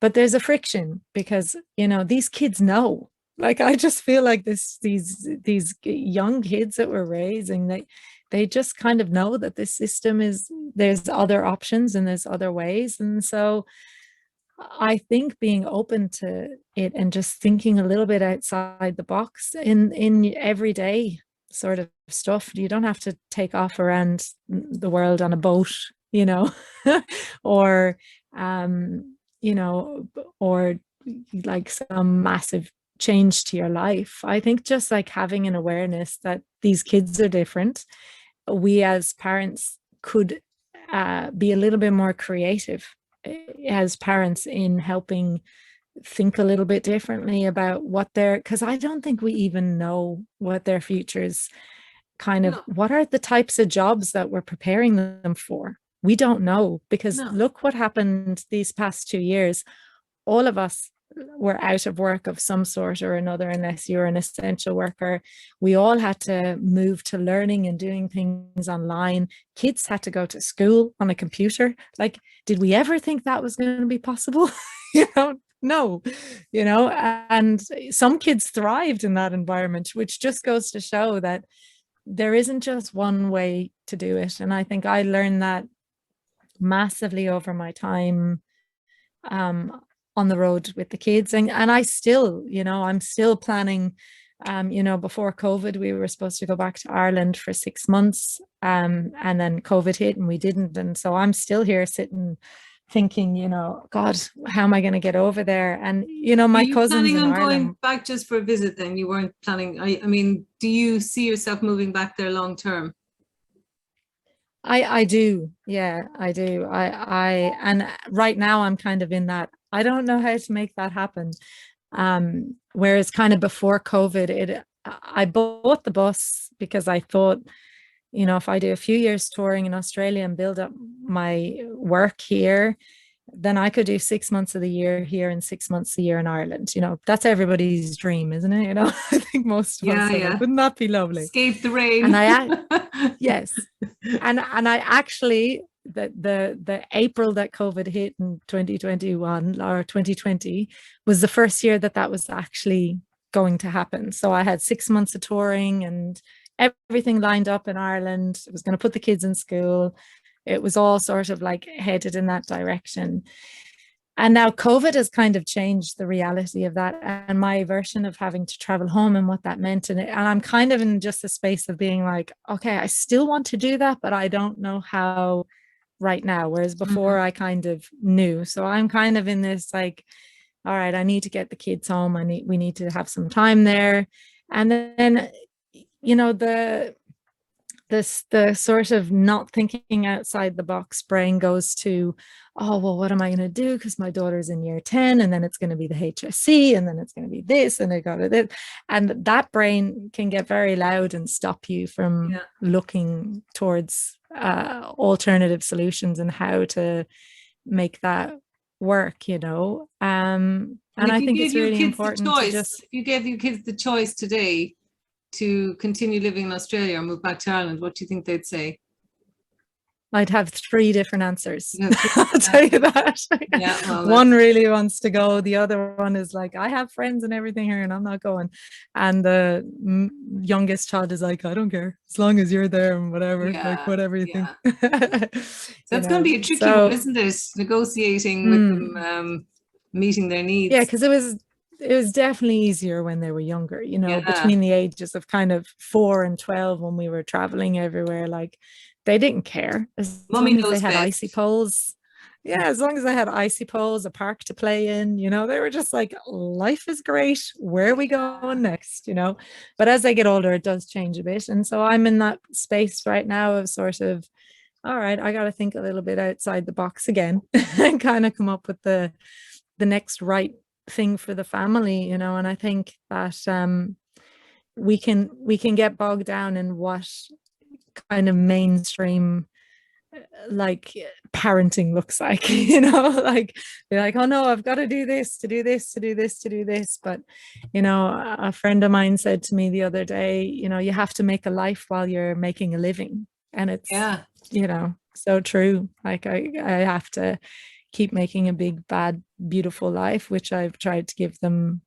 But there's a friction because, you know, these kids know. Like, I just feel like these young kids that we're raising, they just kind of know that this system there's other options and there's other ways. And so I think being open to it and just thinking a little bit outside the box in everyday sort of stuff. You don't have to take off around the world on a boat, you know, or, you know, or like some massive change to your life. I think just like having an awareness that these kids are different, we as parents could be a little bit more creative as parents in helping think a little bit differently about what because I don't think we even know what their futures what are the types of jobs that we're preparing them for. We don't know because look what happened these past 2 years. All of us, were out of work of some sort or another, unless you're an essential worker. We all had to move to learning and doing things online. Kids had to go to school on a computer. Like, did we ever think that was going to be possible? No, and some kids thrived in that environment, which just goes to show that there isn't just one way to do it. And I think I learned that massively over my time on the road with the kids. And I still, I'm still planning. Before COVID, we were supposed to go back to Ireland for 6 months, and then COVID hit and we didn't. And so I'm still here sitting thinking, God, how am I going to get over there? And, my cousins in Ireland. Are you planning on going back just for a visit then? You weren't planning, I mean, do you see yourself moving back there long term? I do. Yeah, I do. And right now I'm kind of in that, I don't know how to make that happen. Whereas kind of before COVID, I bought the bus because I thought, if I do a few years touring in Australia and build up my work here, then I could do 6 months of the year here and 6 months a year in Ireland. That's everybody's dream, isn't it? I think most of us. Yeah. Wouldn't that be lovely? Escape the rain. And yes. And I actually, the April that COVID hit in 2021 or 2020 was the first year that was actually going to happen. So I had 6 months of touring and everything lined up in Ireland. I was going to put the kids in school. It was all sort of like headed in that direction. And now COVID has kind of changed the reality of that and my version of having to travel home and what that meant. And I'm kind of in just a space of being like, okay, I still want to do that, but I don't know how right now. Whereas before I kind of knew. So I'm kind of in this like, all right, I need to get the kids home. We need to have some time there. And then, the sort of not thinking outside the box brain goes to, oh, well, what am I going to do? Because my daughter's in year 10 and then it's going to be the HSC and then it's going to be this and I got it. And that brain can get very loud and stop you from looking towards alternative solutions and how to make that work, and I think it's really important to just... If you gave your kids the choice today to continue living in Australia or move back to Ireland, what do you think they'd say? I'd have 3 different answers. I'll tell you that. Yeah, well, one really wants to go. The other one is like, I have friends and everything here and I'm not going. And the youngest child is like, I don't care as long as you're there and whatever, like whatever you think. That's going to be a tricky one, isn't it? Negotiating with them, meeting their needs. Yeah, because it was definitely easier when they were younger, between the ages of kind of 4 and 12 when we were traveling everywhere. Like, they didn't care as long as they had icy poles. Yeah, as long as I had icy poles, a park to play in, they were just like, life is great. Where are we going next? But as I get older, it does change a bit. And so I'm in that space right now of sort of, all right, I got to think a little bit outside the box again and kind of come up with the next right thing for the family, and I think that we can get bogged down in what kind of mainstream like parenting looks like, like they're like, oh no, I've got to do this to do this to do this to do this. But a friend of mine said to me the other day, you have to make a life while you're making a living. And it's so true. Like I have to keep making a big, bad, beautiful life, which I've tried to give them,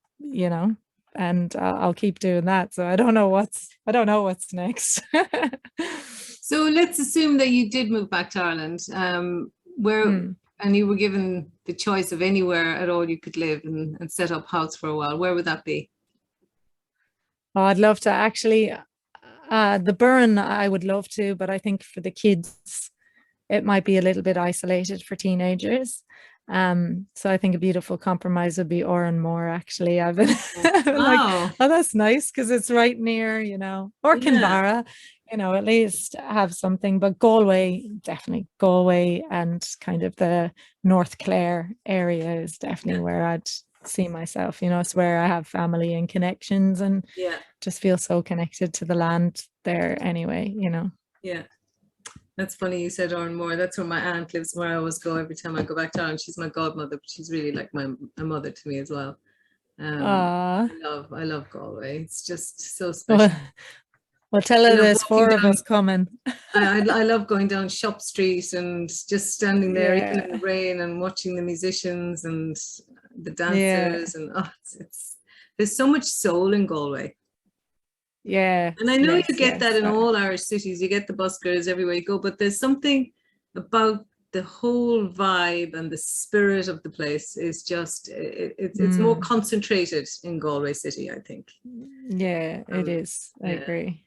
and I'll keep doing that. So I don't know what's next. So let's assume that you did move back to Ireland, and you were given the choice of anywhere at all you could live and set up house for a while. Where would that be? Oh, I'd love to actually. The Burren, I would love to, but I think for the kids, it might be a little bit isolated for teenagers. So I think a beautiful compromise would be Oranmore, actually. I've been like, oh, that's nice because it's right near, or Kinvara, at least have something. But Galway, definitely Galway, and kind of the North Clare area is definitely where I'd see myself. It's where I have family and connections and just feel so connected to the land there anyway, Yeah. That's funny you said Moore. That's where my aunt lives, where I always go every time I go back to Ireland. She's my godmother, but she's really like my mother to me as well. Ah, I love Galway. It's just so special. well, well, tell I her love there's walking four of down. us coming. I love going down Shop Street and just standing there, even in the Yeah, rain, and watching the musicians and the yeah, dancers. And it's there's so much soul in Galway. And I yes, know you yes, get that yes. in all Irish cities. You get the buskers everywhere you go, but there's something about the whole vibe and the spirit of the place is just it's more Mm, concentrated in Galway City, I think. yeah, it Um, is. I yeah. agree.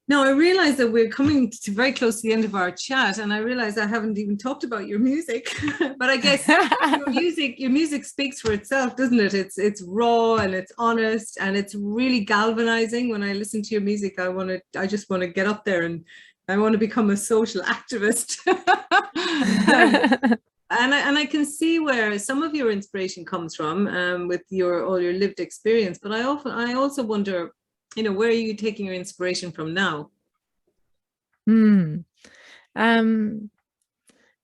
Now I realize that we're coming to very close to the end of our chat, and I realize I haven't even talked about your music. But I guess your music speaks for itself, doesn't it? It's raw and it's honest and it's really galvanizing. When I listen to your music, I just want to get up there and I want to become a social activist. And I can see where some of your inspiration comes from, with all your lived experience. But I also wonder, where are you taking your inspiration from now? Hmm.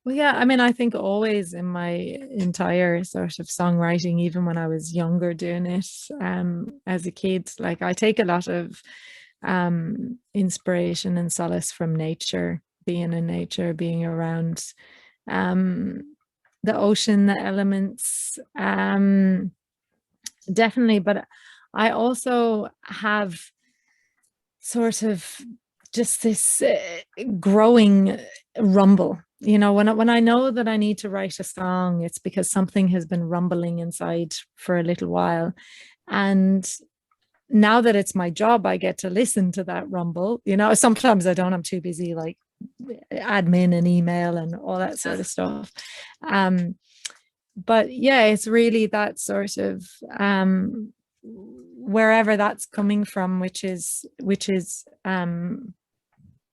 Well, yeah, I mean, I think always in my entire sort of songwriting, even when I was younger doing it, as a kid, like I take a lot of inspiration and solace from nature, being in nature, being around um the ocean, the elements, definitely. But I also have sort of just this growing rumble. When I know that I need to write a song, it's because something has been rumbling inside for a little while. And now that it's my job, I get to listen to that rumble. Sometimes I don't, I'm too busy, like admin and email and all that sort of stuff. But yeah, it's really that sort of wherever that's coming from, which is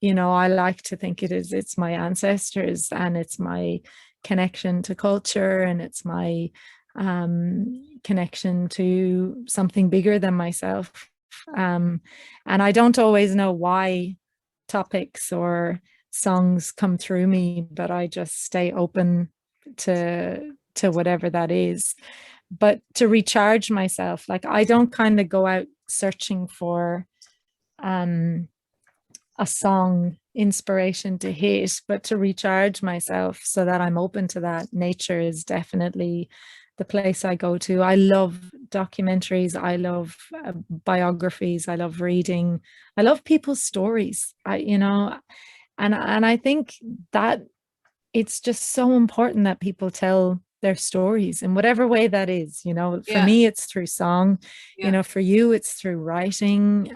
I like to think it's my ancestors, and it's my connection to culture, and it's my connection to something bigger than myself. And I don't always know why topics or songs come through me, but I just stay open to whatever that is. But to recharge myself, like I don't kind of go out searching for a song inspiration to hit, but to recharge myself so that I'm open to that. Nature is definitely the place I go to. I love documentaries. I love biographies. I love reading. I love people's stories. And I think that it's just so important that people tell their stories in whatever way that is. For Yeah, me it's through song. yeah, For you it's through writing.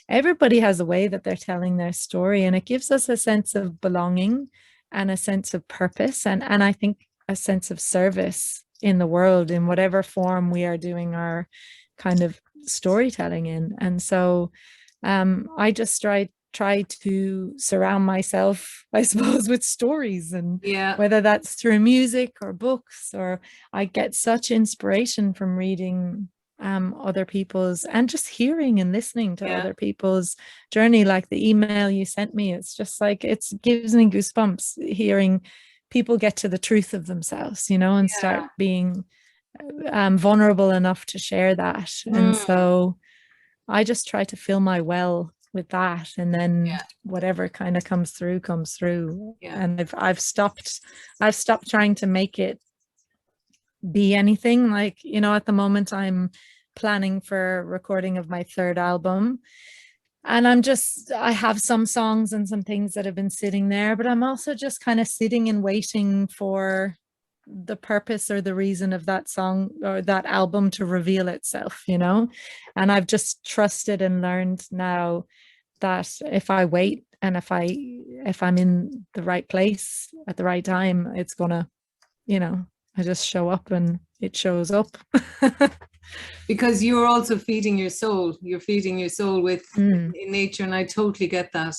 Everybody has a way that they're telling their story, and it gives us a sense of belonging and a sense of purpose, and I think a sense of service in the world, in whatever form we are doing our kind of storytelling in. And so I just try to surround myself, I suppose, with stories, and yeah, whether that's through music or books, or I get such inspiration from reading other people's, and just hearing and listening to yeah, other people's journey. Like the email you sent me, it's just like, it gives me goosebumps hearing people get to the truth of themselves, and start yeah. being vulnerable enough to share that. And Mm, so I just try to fill my well with that, and then yeah, whatever kind of comes through comes through. yeah. And I've stopped trying to make it be anything. Like, at the moment I'm planning for recording of my third album, and I have some songs and some things that have been sitting there, but I'm also just kind of sitting and waiting for the purpose or the reason of that song or that album to reveal itself. And I've just trusted and learned now that if I wait, and if I'm in the right place at the right time, it's gonna, I just show up and it shows up. Because you're also feeding your soul. You're feeding your soul with Mm, in nature, and I totally get that.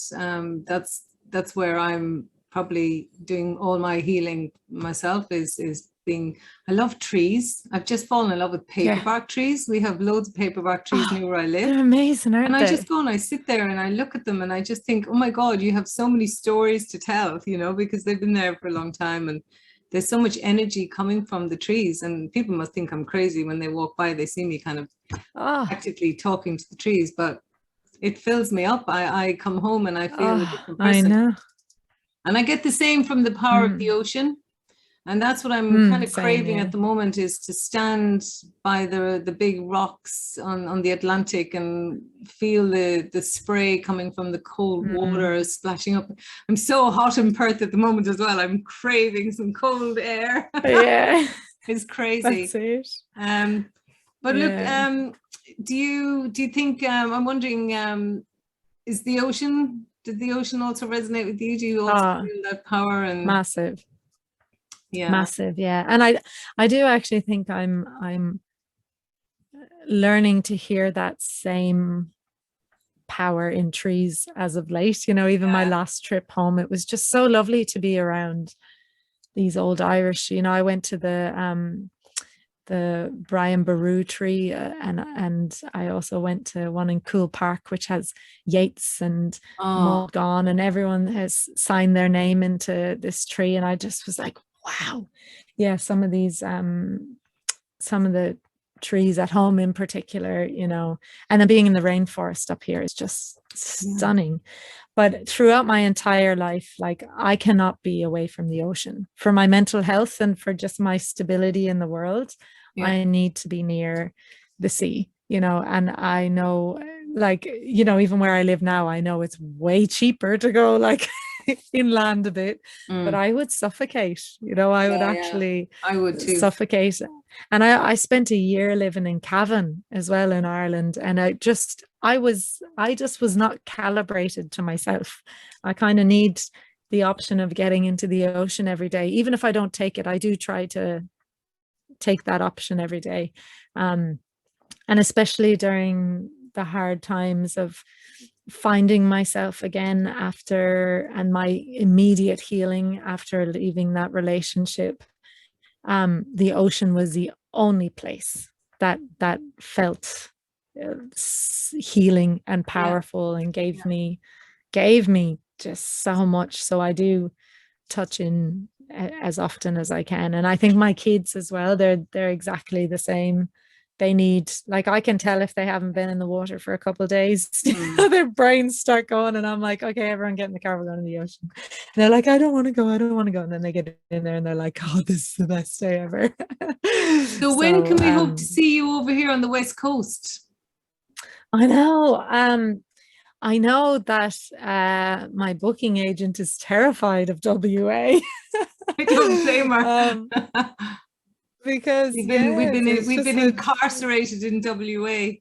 That's where I'm probably doing all my healing myself, is being, I love trees. I've just fallen in love with paperbark trees. We have loads of paperbark trees near where I live. They're amazing, aren't and they? I just go and I sit there and I look at them and I just think, oh my God, you have so many stories to tell, you know, because they've been there for a long time and there's so much energy coming from the trees, and people must think I'm crazy when they walk by, they see me kind of actively talking to the trees, but it fills me up. I come home and I feel a different person. I know. And I get the same from the power of the ocean. And that's what I'm kind of craving at the moment, is to stand by the big rocks on the Atlantic and feel the spray coming from the cold water splashing up. I'm so hot in Perth at the moment as well. I'm craving some cold air. Yeah. It's crazy. That's it. But look, do you think, I'm wondering, did the ocean also resonate with you? Do you also feel that power? And massive. Yeah. Massive, yeah. And I do actually think I'm learning to hear that same power in trees as of late. You know, even my last trip home, it was just so lovely to be around these old Irish. You know, I went to the Brian Boru tree, and I also went to one in Cool Park, which has Yeats and Mulgan, and everyone has signed their name into this tree, and I just was like, wow. Yeah, some of the trees at home in particular, you know, and then being in the rainforest up here is just stunning. But throughout my entire life, like, I cannot be away from the ocean for my mental health and for just my stability in the world. I need to be near the sea, you know, and I know, like, you know, even where I live now, I know it's way cheaper to go like inland a bit, but I would suffocate, you know. I would actually I would too. suffocate. And I spent a year living in Cavan as well in Ireland, and I just was not calibrated to myself. I kind of need the option of getting into the ocean every day. Even if I don't take it, I do try to take that option every day, and especially during the hard times of finding myself again after, and my immediate healing after leaving that relationship. The ocean was the only place that felt healing and powerful, and gave me just so much. So I do touch in as often as I can, and I think my kids as well, they're exactly the same. They need, like, I can tell if they haven't been in the water for a couple of days, their brains start going, and I'm like, okay, everyone get in the car, we're going to the ocean. And they're like, I don't want to go, and then they get in there and they're like, oh, this is the best day ever. So when can we hope to see you over here on the West Coast? I know that my booking agent is terrified of WA. I don't blame her. Because we've been incarcerated in WA.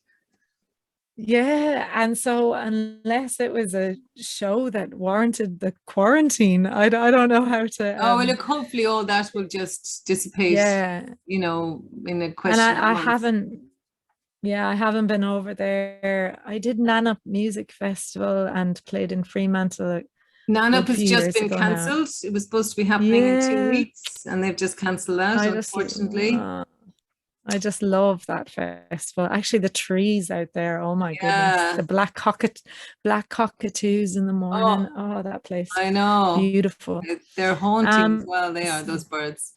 Yeah, and so unless it was a show that warranted the quarantine, I don't know how to. Oh, well, look, hopefully all that will just dissipate. Yeah, you know, in a question. And I haven't been over there. I did Nanup Music Festival and played in Fremantle. Nanup has just been cancelled. It was supposed to be happening in 2 weeks, and they've just cancelled that, unfortunately. I just love that festival. Actually, the trees out there, oh my goodness. The black cockatoos in the morning. Oh, that place. I know. Beautiful. They're haunting as well. They are, those birds.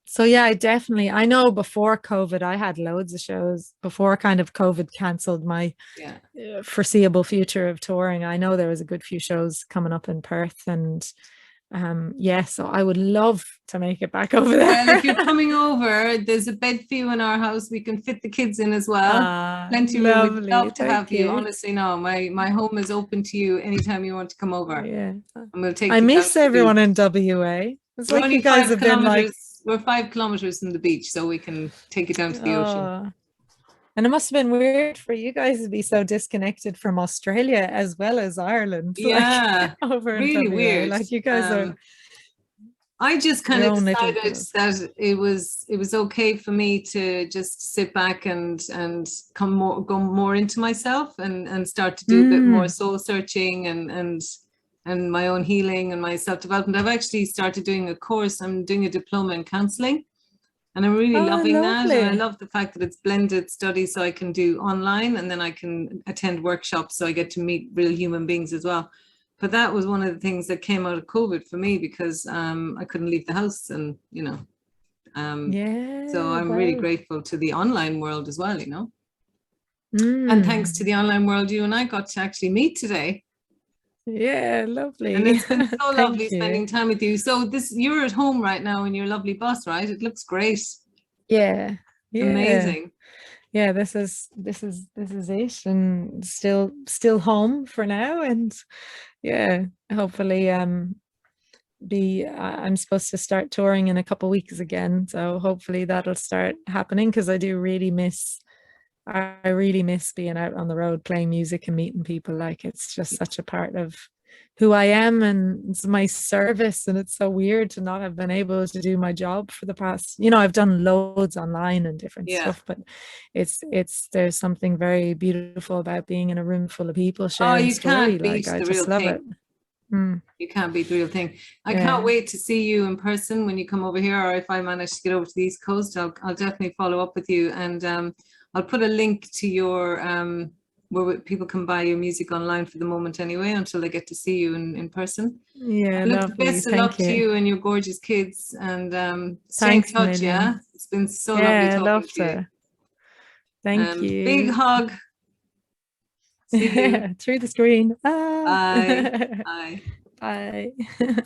So yeah, I know before COVID, I had loads of shows. Before kind of COVID cancelled my foreseeable future of touring, I know there was a good few shows coming up in Perth, and so I would love to make it back over there. Well, if you're coming over, there's a bed for you in our house. We can fit the kids in as well. Plenty of room. We'd love to have you. Honestly, no, my home is open to you anytime you want to come over. Yeah, and we'll take. I miss everyone in WA. It's like you guys have been like. We're 5 kilometers from the beach, so we can take you down to the ocean. And it must have been weird for you guys to be so disconnected from Australia as well as Ireland. Yeah, like, over really weird. Like you guys are. I just kind of decided that it was okay for me to just sit back and go more into myself and start to do a bit more soul searching and and my own healing and my self-development. I've actually started doing a course. I'm doing a diploma in counseling, and I'm really Oh, loving that. And I lovely. love the fact that it's blended study, so I can do online and then I can attend workshops, so I get to meet real human beings as well. But that was one of the things that came out of COVID for me, because I couldn't leave the house, and so Yeah, I'm really well. grateful to the online world as well, And thanks to the online world, you and I got to actually meet today. Yeah, And lovely. it's been so lovely Thank you. spending time with you. So you're at home right now in your lovely bus, right? It looks great. Yeah, yeah, Amazing. yeah. This is it, and still home for now, and yeah, hopefully I'm supposed to start touring in a couple of weeks again, so hopefully that'll start happening, because I really miss being out on the road playing music and meeting people. Like, it's just such a part of who I am, and it's my service, and it's so weird to not have been able to do my job for the past, I've done loads online and different Yeah. stuff, but there's something very beautiful about being in a room full of people Oh, sharing you story. can't Like, beat I the real just love thing. it. Mm, You can't beat the real thing. I can't yeah. wait to see you in person when you come over here, or if I manage to get over to the East Coast, I'll definitely follow up with you. And I'll put a link to your where people can buy your music online for the moment anyway, until they get to see you in person. Yeah, And look, the lovely. best of luck Thank to you. you and your gorgeous kids, and stay in Thanks a touch, yeah? million. It's been so lovely Yeah, talking love to you. to. Thank Big you. hug. See you. Through the screen. Ah. Bye. Bye. Bye.